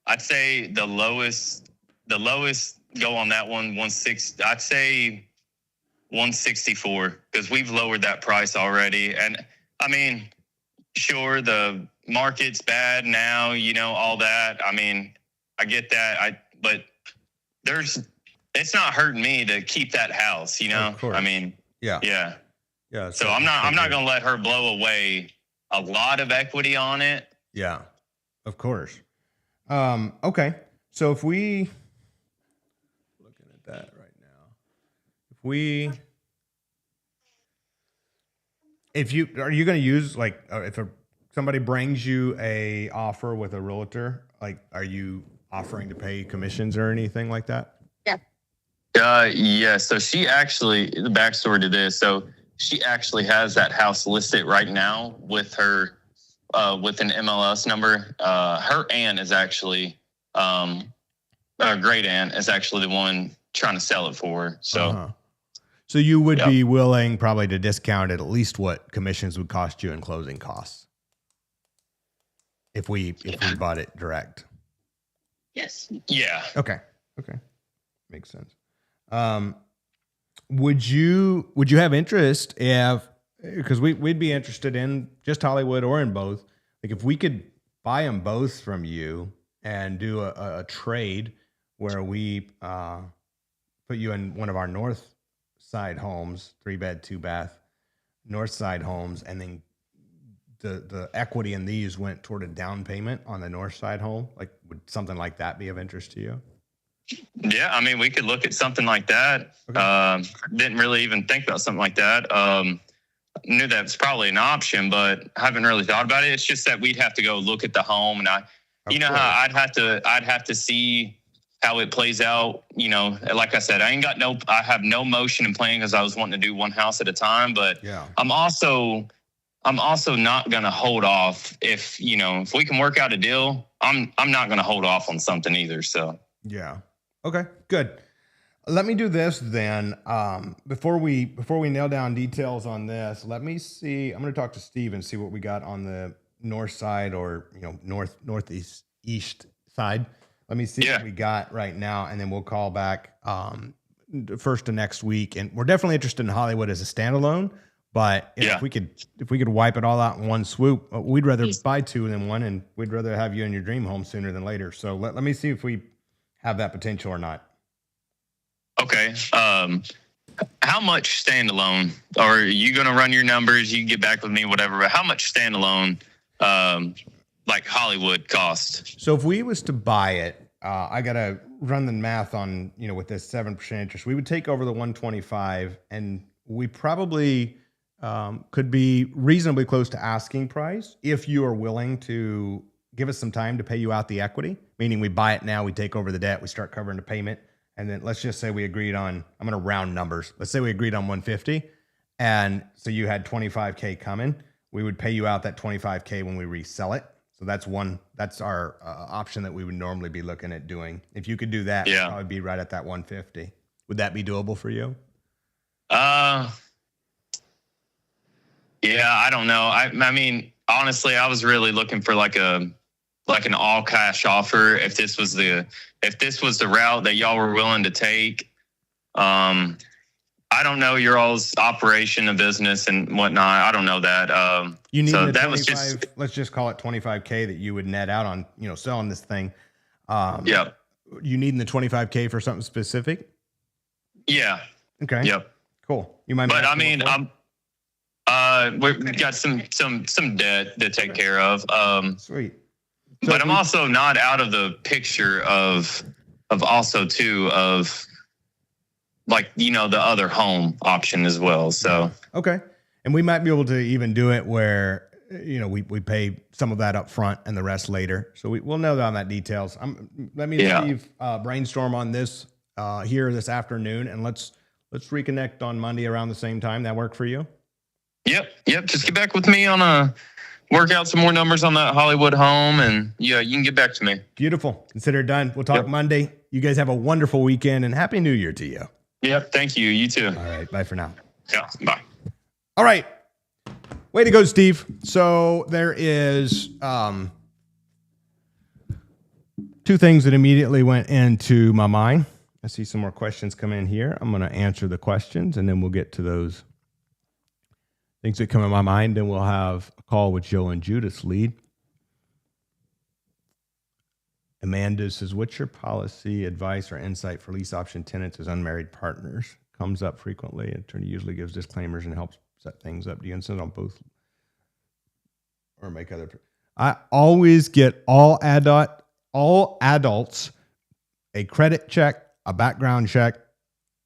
Speaker 2: I'd say the lowest go on that one 160. I'd say 164 because we've lowered that price already. And I mean, sure, the market's bad now, all that. I mean, I get that. But it's not hurting me to keep that house,
Speaker 1: Of course.
Speaker 2: I mean,
Speaker 1: yeah.
Speaker 2: So I'm not going to let her blow away a lot of equity on it.
Speaker 1: Yeah, of course. Okay. So if we looking at that right now, are you going to use if somebody brings you a offer with a realtor, are you offering to pay commissions or anything like that?
Speaker 2: Yeah. So she actually, the backstory to this, so she actually has that house listed right now with her, with an MLS number. Her aunt is actually, great aunt is actually the one trying to sell it for her. So,
Speaker 1: So you would be willing probably to discount at least what commissions would cost you in closing costs if we bought it direct.
Speaker 3: Yes.
Speaker 2: Yeah.
Speaker 1: Okay. Makes sense. Would you have interest because we'd be interested in just Hollywood or in both. Like if we could buy them both from you and do a trade where we put you in one of our north side homes, 3-bed, 2-bath, north side homes, and then the equity in these went toward a down payment on the north side home. Like, would something like that be of interest to you?
Speaker 2: Yeah, I mean, we could look at something like that.
Speaker 1: Okay.
Speaker 2: Didn't really even think about something like that. Knew that was probably an option, but haven't really thought about it. It's just that we'd have to go look at the home, and how I'd have to see how it plays out. Like I said, I have no motion in planning because I was wanting to do one house at a time. But I'm also not going to hold off if we can work out a deal. I'm not going to hold off on something either. So
Speaker 1: yeah. Okay, good. Let me do this then. Before we nail down details on this, let me see. I'm going to talk to Steve and see what we got on the north side or northeast side. Let me see what we got right now, and then we'll call back first of next week. And we're definitely interested in Hollywood as a standalone. But if we could wipe it all out in one swoop, we'd rather buy two than one, and we'd rather have you in your dream home sooner than later. So let me see if we have that potential or not.
Speaker 2: Okay. How much standalone? Or are you going to run your numbers? You can get back with me, whatever. But how much standalone, like Hollywood, cost?
Speaker 1: So if we was to buy it, I got to run the math on, with this 7% interest. We would take over the 125, and we probably could be reasonably close to asking price if you are willing to give us some time to pay you out the equity, meaning we buy it now, we take over the debt, we start covering the payment. And then let's just say we agreed on, I'm going to round numbers. Let's say we agreed on 150. And so you had 25K coming. We would pay you out that 25K when we resell it. So that's our option that we would normally be looking at doing. If you could do that, I would be right at that 150. Would that be doable for you?
Speaker 2: Yeah, I don't know. I mean, honestly, I was really looking for like an all cash offer. If this was the route that y'all were willing to take, I don't know your all's operation of business and whatnot. I don't know that.
Speaker 1: You need so that was just, let's just call it 25K that you would net out on, selling this thing. You need the 25K for something specific?
Speaker 2: Yeah.
Speaker 1: Okay.
Speaker 2: Yep.
Speaker 1: Cool. You mind?
Speaker 2: But I mean, we've got some debt to take care of.
Speaker 1: Sweet.
Speaker 2: So but I'm also not out of the picture of like, the other home option as well. So,
Speaker 1: okay. And we might be able to even do it where, we pay some of that up front and the rest later. So we'll know on that details. Let me Steve, brainstorm on this here this afternoon, and let's let's reconnect on Monday around the same time. That work for you?
Speaker 2: Yep. Just get back with me on work out some more numbers on that Hollywood home, and yeah, you can get back to me.
Speaker 1: Beautiful. Consider it done. We'll talk Monday. You guys have a wonderful weekend, and Happy New Year to you.
Speaker 2: Yep. Thank you. You too.
Speaker 1: All right. Bye for now.
Speaker 2: Yeah. Bye.
Speaker 1: All right. Way to go, Steve. So there is two things that immediately went into my mind. I see some more questions come in here. I'm going to answer the questions, and then we'll get to those things that come in my mind. Then we'll have a call with Joe and Judith's lead. Amanda says, what's your policy, advice, or insight for lease option tenants as unmarried partners? Comes up frequently. Attorney usually gives disclaimers and helps set things up. Do you insist on both or make other? I always get all adults a credit check, a background check,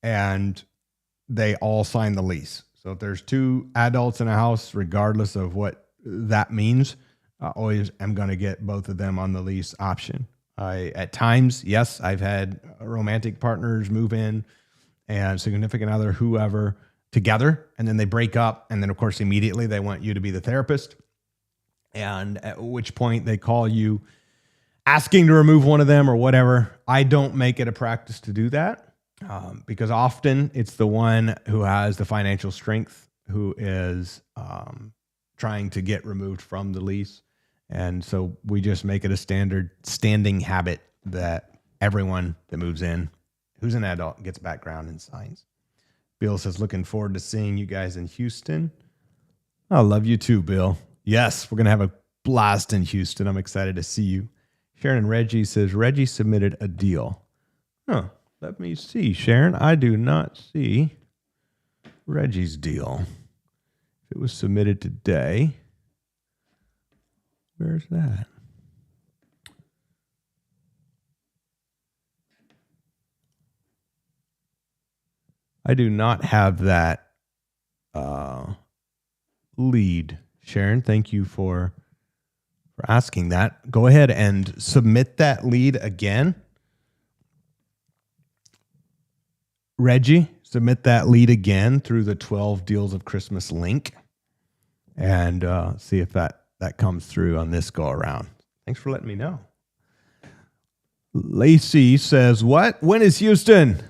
Speaker 1: and they all sign the lease. So if there's two adults in a house, regardless of what that means, I always am going to get both of them on the lease option. At times, yes, I've had romantic partners move in and significant other, whoever, together, and then they break up. And then, of course, immediately they want you to be the therapist. And at which point they call you asking to remove one of them or whatever. I don't make it a practice to do that because often it's the one who has the financial strength who is trying to get removed from the lease. And so we just make it a standing habit that everyone that moves in, who's an adult, gets background and signs. Bill says, looking forward to seeing you guys in Houston. I love you too, Bill. Yes, we're going to have a blast in Houston. I'm excited to see you. Sharon Reggie says, Reggie submitted a deal. Let me see, Sharon. I do not see Reggie's deal. If it was submitted today, where's that? I do not have that lead. Sharon, thank you for asking that. Go ahead and submit that lead again. Reggie, submit that lead again through the 12 Deals of Christmas link and see if that comes through on this go around. Thanks for letting me know. Lacey says, what? When is Houston?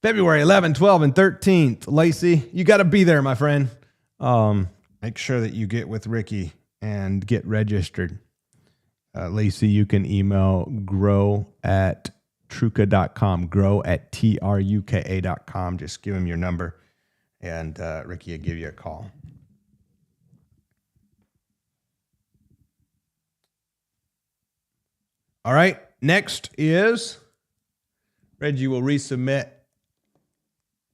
Speaker 1: February 11, 12, and 13th. Lacey, you got to be there, my friend. Make sure that you get with Ricky and get registered. Lacey, you can email grow@truka.com, grow@truka.com. Just give him your number, and Ricky will give you a call. All right, next is Reggie will resubmit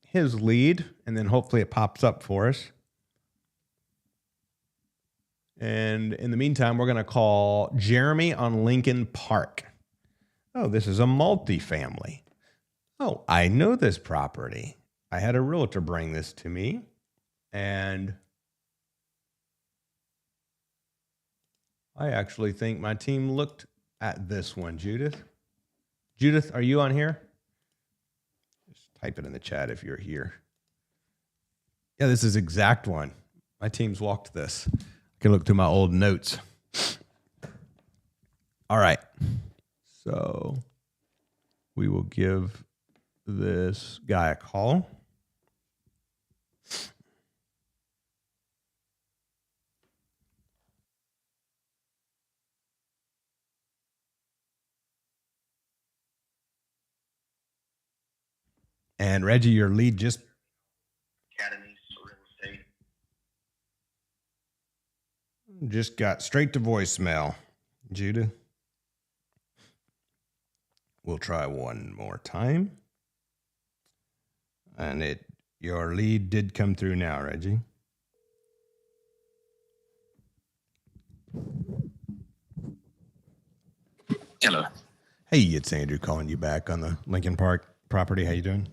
Speaker 1: his lead, and then hopefully it pops up for us. And in the meantime, we're going to call Jeremy on Lincoln Park. Oh, this is a multifamily. Oh, I know this property. I had a realtor bring this to me, and I actually think my team looked at this one. Judith, are you on here? Just type it in the chat if you're here. Yeah, this is exact one. My team's walked this. I can look through my old notes. All right. So we will give this guy a call. And Reggie, your lead just got straight to voicemail. Judah, we'll try one more time. And your lead did come through now, Reggie.
Speaker 2: Hello.
Speaker 1: Hey, it's Andrew calling you back on the Lincoln Park property. How you doing?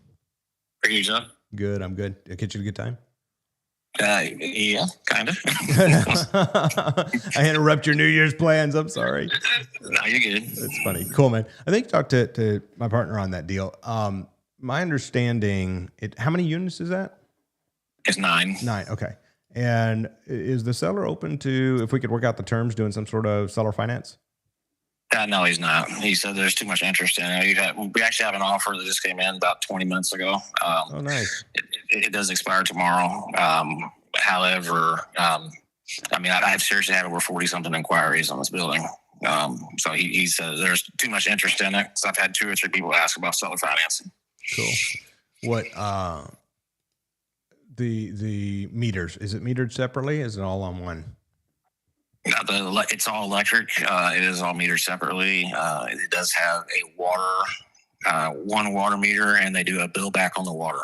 Speaker 2: Pretty good, John.
Speaker 1: Good, I'm good. Did I catch you at a good time?
Speaker 2: Yeah, kind of.
Speaker 1: I interrupt your New Year's plans. I'm sorry.
Speaker 2: No, you're good.
Speaker 1: That's funny. Cool, man. I think I talked to my partner on that deal. my understanding, how many units is that?
Speaker 4: It's 9.
Speaker 1: 9. Okay. And is the seller open to, if we could work out the terms, doing some sort of seller finance?
Speaker 4: No, he's not. He said there's too much interest in it. We actually have an offer that just came in about 20 minutes ago.
Speaker 1: Oh, nice.
Speaker 4: It does expire tomorrow. However, I've seriously had over 40 something inquiries on this building. So he said there's too much interest in it. So I've had 2 or 3 people ask about seller financing.
Speaker 1: Cool. What, the meters, is it metered separately? Is it all on one?
Speaker 4: It's all electric. It is all metered separately. It does have a water, one water meter, and they do a bill back on the water.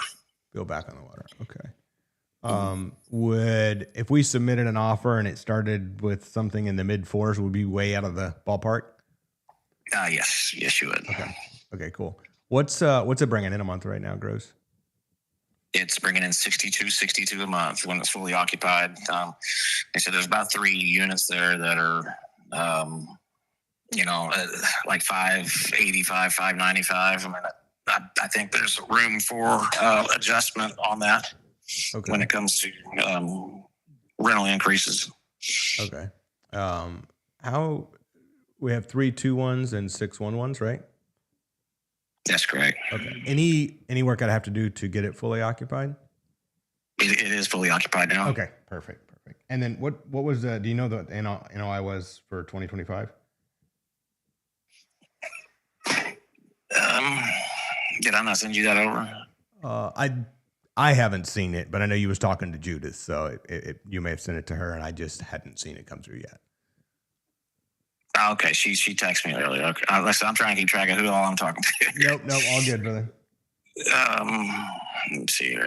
Speaker 1: Bill back on the water. Okay. If we submitted an offer and it started with something in the mid 4s, would we be way out of the ballpark?
Speaker 4: Yes, you would.
Speaker 1: Okay, cool. What's it bringing in a month right now, gross?
Speaker 4: It's bringing in $62 a month when it's fully occupied. They said there's about 3 units there that are, like $585, $595. I think there's room for adjustment on that when it comes to rental increases.
Speaker 1: Okay. How we have 3 2-1s and 6 1-1s, right?
Speaker 4: That's correct.
Speaker 1: Okay. Any work I'd have to do to get it fully occupied?
Speaker 4: It is fully occupied now.
Speaker 1: Okay. Perfect. And then what was do you know the NOI was for 2025?
Speaker 4: Did I not send you that over?
Speaker 1: I haven't seen it, but I know you was talking to Judith, so you may have sent it to her, and I just hadn't seen it come through yet.
Speaker 4: Okay, she texted me earlier. Okay, listen, I'm trying to keep track of who all I'm talking to.
Speaker 1: Nope, all good, brother.
Speaker 4: Let's see here.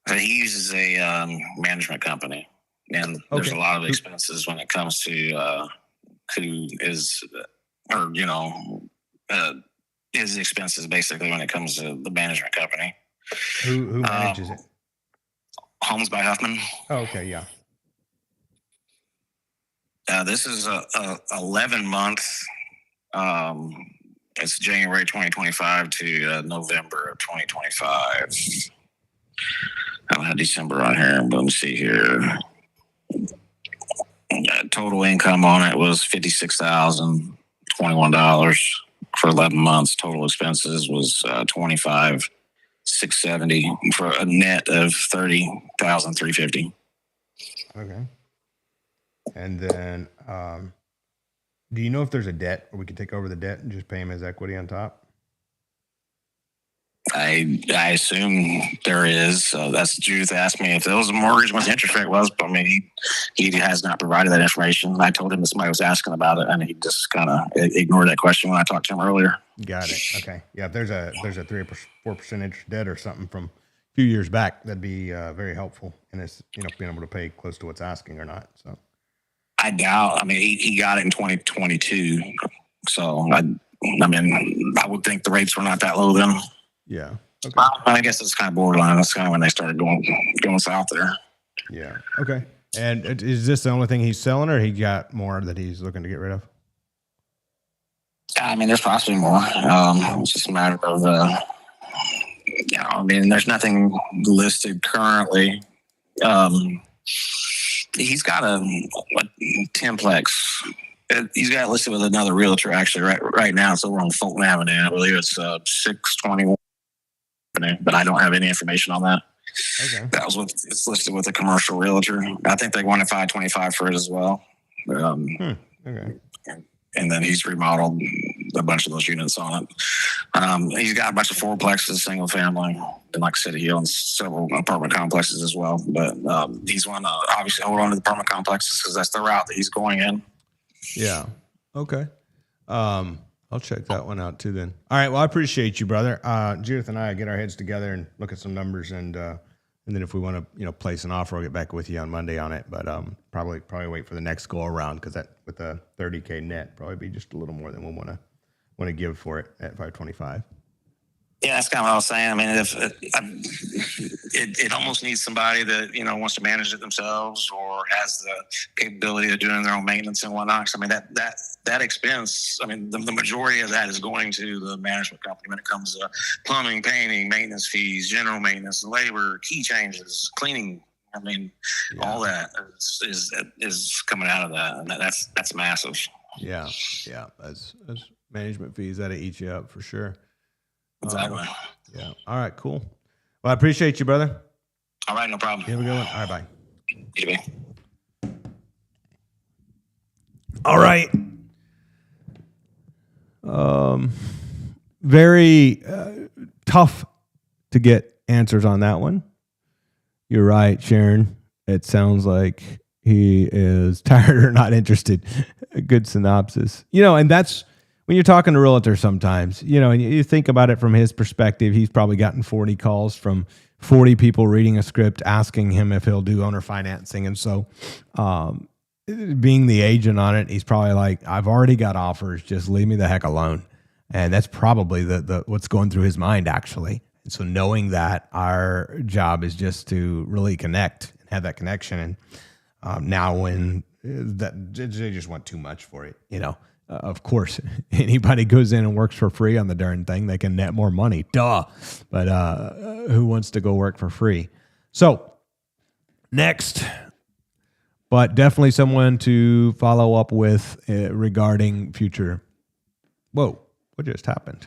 Speaker 4: So he uses a management company, and there's a lot of expenses when it comes to his expenses basically when it comes to the management company.
Speaker 1: Who manages it?
Speaker 4: Homes by Huffman.
Speaker 1: Oh, okay, yeah.
Speaker 4: This is a 11-month. It's January 2025 to November of 2025. I don't have December on here, but let me see here. Total income on it was $56,021 for 11 months. Total expenses was $25,670 for a net of $30,350.
Speaker 1: Okay. And then, do you know if there's a debt, or we could take over the debt and just pay him his equity on top?
Speaker 4: I assume there is. That's Judith asked me if there was a mortgage, what the interest rate was. But I mean, he has not provided that information. I told him that somebody was asking about it, and he just kind of ignored that question when I talked to him earlier.
Speaker 1: Got it. Okay. Yeah. If there's a 3 or 4% interest debt or something from a few years back, that'd be very helpful in this, being able to pay close to what's asking or not. So. I
Speaker 4: doubt. I mean, he got it in 2022, so I would think the rates were not that low then.
Speaker 1: Yeah. Okay.
Speaker 4: I guess it's kind of borderline. That's kind of when they started going south there.
Speaker 1: Yeah. Okay. And is this the only thing he's selling, or he got more that he's looking to get rid of?
Speaker 4: I mean, there's possibly more. It's just a matter of, there's nothing listed currently. He's got a Templex. He's got it listed with another realtor actually right now. It's over on Fulton Avenue. I believe it's 621. But I don't have any information on that. Okay. That was what it's listed with a commercial realtor. I think they wanted $525 for it as well. Okay. And then he's remodeled a bunch of those units on it. He's got a bunch of fourplexes, single family, and like I said, he owns several apartment complexes as well. But he's one to obviously hold on to the apartment complexes because that's the route that he's going in.
Speaker 1: Yeah. Okay. I'll check that one out too then. All right. Well, I appreciate you, brother. Judith and I get our heads together and look at some numbers, and then if we want to, place an offer, I'll get back with you on Monday on it. But probably wait for the next go around, because that with a $30K net probably be just a little more than we'll want to give for it at $525.
Speaker 4: Yeah, that's kind of what I was saying. I mean, it almost needs somebody that wants to manage it themselves or has the capability of doing their own maintenance and whatnot. So, I mean, that expense. I mean, the majority of that is going to the management company when it comes to plumbing, painting, maintenance fees, general maintenance, labor, key changes, cleaning. I mean, all that is coming out of that, and that's massive.
Speaker 1: Yeah. That's management fees that'll eat you up for sure.
Speaker 4: Exactly.
Speaker 1: Yeah. All right. Cool. Well, I appreciate you, brother.
Speaker 4: All right, no problem.
Speaker 1: You have a good one. All right. Bye.
Speaker 4: You too.
Speaker 1: All right. Very tough to get answers on that one. You're right, Sharon. It sounds like he is tired or not interested. A good synopsis. And that's when you're talking to realtors sometimes, and you think about it from his perspective. He's probably gotten 40 calls from 40 people reading a script asking him if he'll do owner financing. And so being the agent on it, he's probably like, I've already got offers. Just leave me the heck alone. And that's probably the what's going through his mind, actually. And so knowing that, our job is just to really connect and have that connection. And now when they just want too much for it, of course, anybody goes in and works for free on the darn thing, they can net more money. Duh. But who wants to go work for free? So next, but definitely someone to follow up with regarding future. Whoa, what just happened?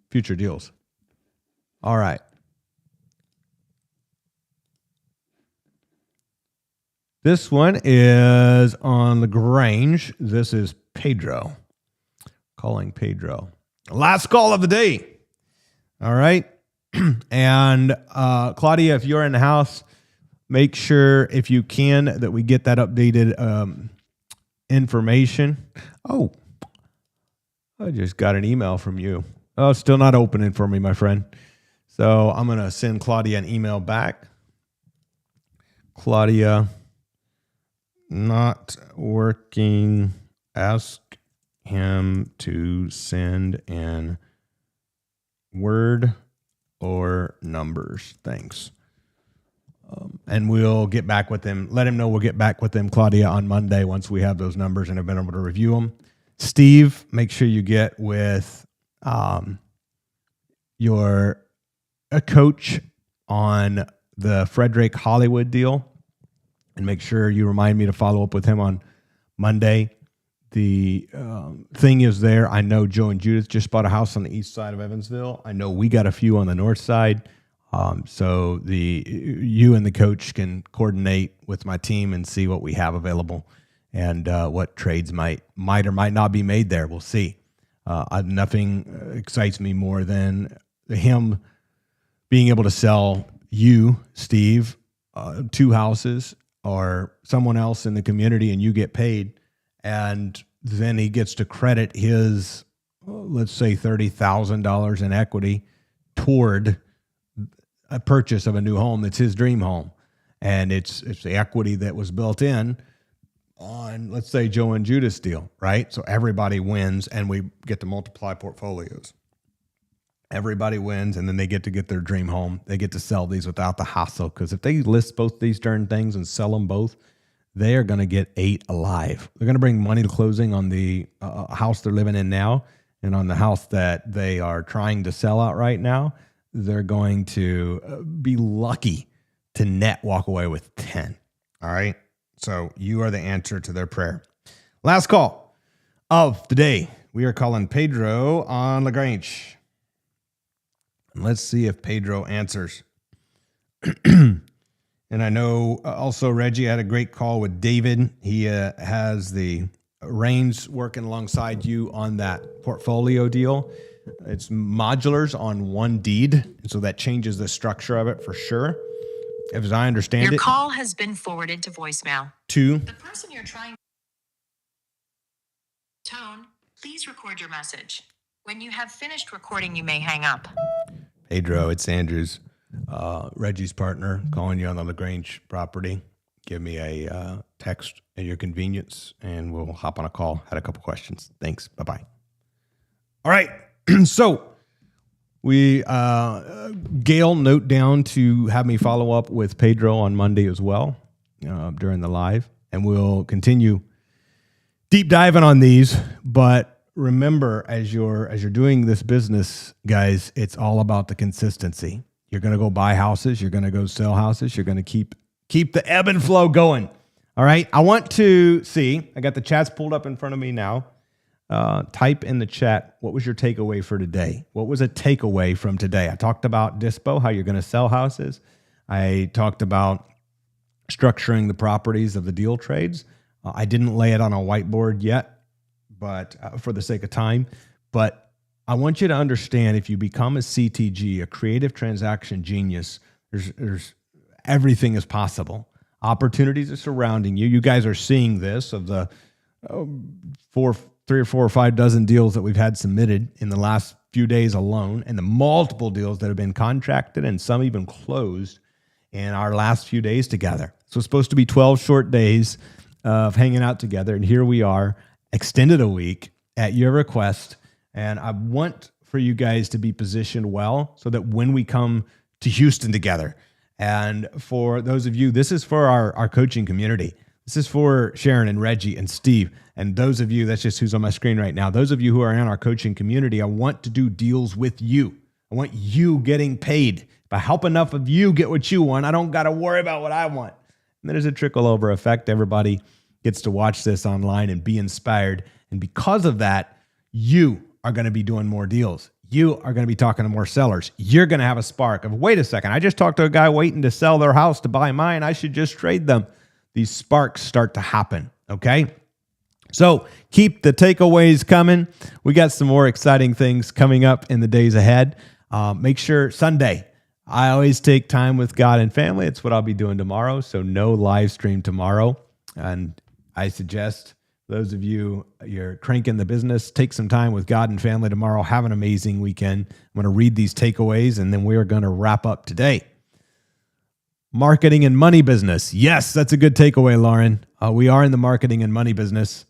Speaker 1: Future deals. All right. This one is on LaGrange. This is Pedro. Calling Pedro. Last call of the day. All right. And Claudia, if you're in the house, make sure, if you can, that we get that updated information. Oh, I just got an email from you. Oh, it's still not opening for me, my friend. So I'm going to send Claudia an email back. Claudia, not working. Ask him to send in word or numbers. Thanks. And we'll get back with him. Let him know we'll get back with him, Claudia, on Monday once we have those numbers and have been able to review them. Steve, make sure you get with a coach on the Frederick Hollywood deal, and make sure you remind me to follow up with him on Monday. The thing is there, I know Joe and Judith just bought a house on the east side of Evansville. I know we got a few on the north side. So you and the coach can coordinate with my team and see what we have available and what trades might or might not be made there. We'll see. Nothing excites me more than him being able to sell you, Steve, 2 houses or someone else in the community, and you get paid. And then he gets to credit his, let's say, $30,000 in equity toward a purchase of a new home that's his dream home. And it's the equity that was built in on, let's say, Joe and Judith's deal, right? So everybody wins, and we get to multiply portfolios. Everybody wins, and then they get their dream home. They get to sell these without the hassle, because if they list both these darn things and sell them both, they are going to get 8 alive. They're going to bring money to closing on the house they're living in now, and on the house that they are trying to sell out right now, they're going to be lucky to net walk away with 10. All right? So you are the answer to their prayer. Last call of the day. We are calling Pedro on LaGrange. And let's see if Pedro answers. And I know also Reggie had a great call with David. He has the reins working alongside you on that portfolio deal. It's modulars on one deed, and so that changes the structure of it for sure. As I understand
Speaker 5: Your
Speaker 1: it.
Speaker 5: call has been forwarded to voicemail.
Speaker 1: To
Speaker 5: the person you're trying tone, please record your message. When you have finished recording, you may hang up.
Speaker 1: Pedro, it's Andrew's, Reggie's partner, calling you on the LaGrange property. Give me a text at your convenience, and we'll hop on a call. Had a couple questions. Thanks. Bye-bye. All right. So Gail, note down to have me follow up with Pedro on Monday as well during the live, and we'll continue deep diving on these. But remember, as you're doing this business, guys, it's all about the consistency. You're going to go buy houses. You're going to go sell houses. You're going to keep the ebb and flow going. All right. I want to see. I got the chats pulled up in front of me now. Type in the chat, what was your takeaway for today? What was a takeaway from today? I talked about Dispo, how you're going to sell houses. I talked about structuring the properties of the deal trades. I didn't lay it on a whiteboard yet, but for the sake of time. But I want you to understand, if you become a CTG, a creative transaction genius, there's everything is possible. Opportunities are surrounding you. You guys are seeing this of the 3 or 4 or 5 dozen deals that we've had submitted in the last few days alone, and the multiple deals that have been contracted and some even closed in our last few days together. So it's supposed to be 12 short days of hanging out together, and here we are, extended a week at your request. And I want for you guys to be positioned well so that when we come to Houston together, and for those of you, this is for our coaching community. This is for Sharon and Reggie and Steve. And those of you, that's just who's on my screen right now. Those of you who are in our coaching community, I want to do deals with you. I want you getting paid. If I help enough of you get what you want, I don't got to worry about what I want. And there's a trickle over effect. Everybody gets to watch this online and be inspired. And because of that, you are going to be doing more deals. You are going to be talking to more sellers. You're going to have a spark of, wait a second, I just talked to a guy waiting to sell their house to buy mine. I should just trade them. These sparks start to happen, okay? So keep the takeaways coming. We got some more exciting things coming up in the days ahead. Make sure Sunday, I always take time with God and family. It's what I'll be doing tomorrow, so no live stream tomorrow. And I suggest those of you, you're cranking the business, take some time with God and family tomorrow. Have an amazing weekend. I'm going to read these takeaways, and then we're going to wrap up today. Marketing and money business. Yes, that's a good takeaway, Lauren. We are in the marketing and money business.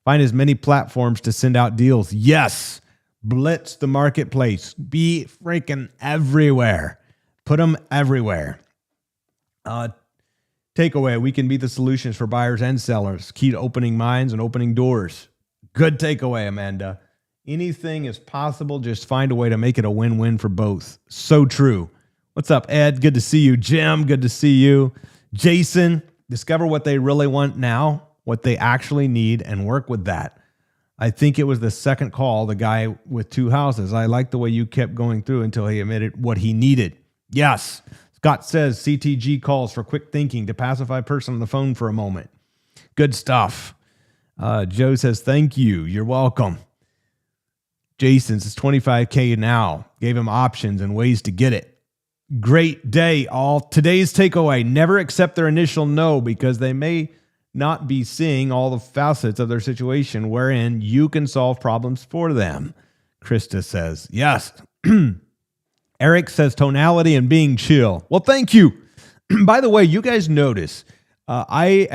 Speaker 1: Find as many platforms to send out deals. Yes. Blitz the marketplace. Be freaking everywhere. Put them everywhere. Takeaway. We can be the solutions for buyers and sellers. Key to opening minds and opening doors. Good takeaway, Amanda. Anything is possible. Just find a way to make it a win-win for both. So true. What's up, Ed? Good to see you. Jim, good to see you. Jason, discover what they really want now, what they actually need, and work with that. I think it was the second call, the guy with 2 houses. I like the way you kept going through until he admitted what he needed. Yes. Scott says CTG calls for quick thinking to pacify a person on the phone for a moment. Good stuff. Joe says, thank you. You're welcome. Jason says $25K now. Gave him options and ways to get it. Great day, all. Today's takeaway, never accept their initial no because they may not be seeing all the facets of their situation wherein you can solve problems for them. Krista says, yes. Eric says tonality and being chill. Well, thank you. By the way, you guys notice I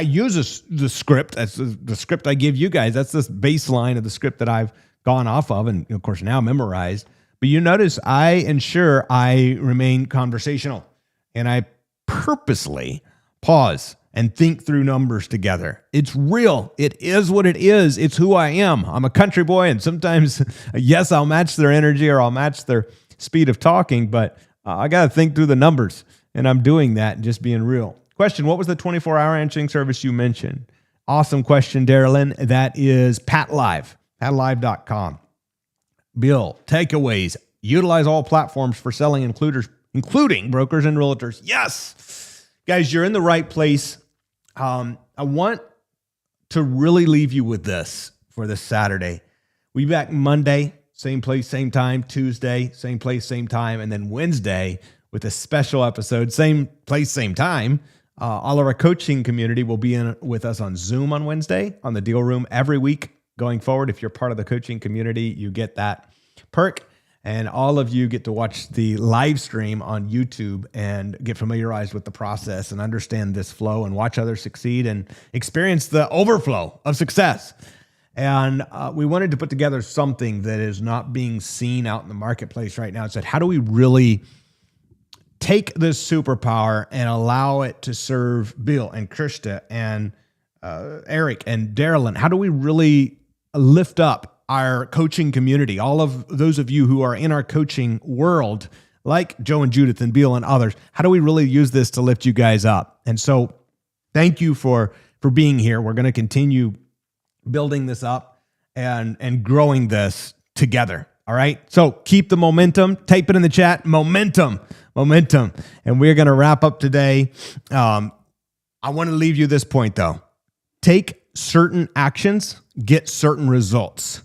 Speaker 1: use the script. That's the script I give you guys. That's the baseline of the script that I've gone off of and, of course, now memorized. But you notice I ensure I remain conversational, and I purposely pause and think through numbers together. It's real. It is what it is. It's who I am. I'm a country boy, and sometimes, yes, I'll match their energy or I'll match their speed of talking, but I got to think through the numbers, and I'm doing that and just being real. Question, what was the 24-hour answering service you mentioned? Awesome question, Darylyn. That is PatLive, patlive.com. Bill, takeaways. Utilize all platforms for selling, including brokers and realtors. Yes. Guys, you're in the right place. I want to really leave you with this for this Saturday. We'll be back Monday, same place, same time. Tuesday, same place, same time. And then Wednesday with a special episode, same place, same time. All of our coaching community will be in with us on Zoom on Wednesday on the Deal Room every week going forward. If you're part of the coaching community, you get that perk. And all of you get to watch the live stream on YouTube and get familiarized with the process and understand this flow and watch others succeed and experience the overflow of success. And we wanted to put together something that is not being seen out in the marketplace right now. It said, how do we really take this superpower and allow it to serve Bill and Krista and Eric and Darylyn? How do we really lift up our coaching community? All of those of you who are in our coaching world, like Joe and Judith and Bill and others, how do we really use this to lift you guys up? And so thank you for being here. We're going to continue building this up and growing this together. All right. So keep the momentum. Type it in the chat. Momentum. And we're going to wrap up today. I want to leave you this point though. Take certain actions, get certain results.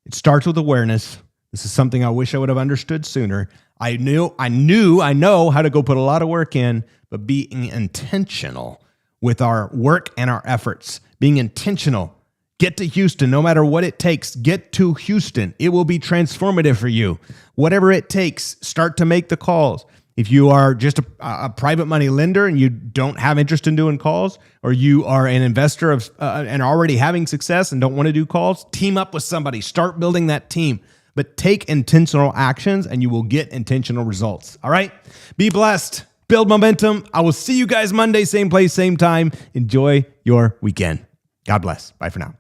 Speaker 1: It starts with awareness. This is something I wish I would have understood sooner. I know how to go put a lot of work in, but being intentional with our work and our efforts, being intentional. Get to Houston, no matter what it takes. Get to Houston. It will be transformative for you. Whatever it takes, start to make the calls. If you are just a private money lender and you don't have interest in doing calls, or you are an investor and already having success and don't want to do calls, team up with somebody. Start building that team. But take intentional actions and you will get intentional results. All right? Be blessed. Build momentum. I will see you guys Monday, same place, same time. Enjoy your weekend. God bless. Bye for now.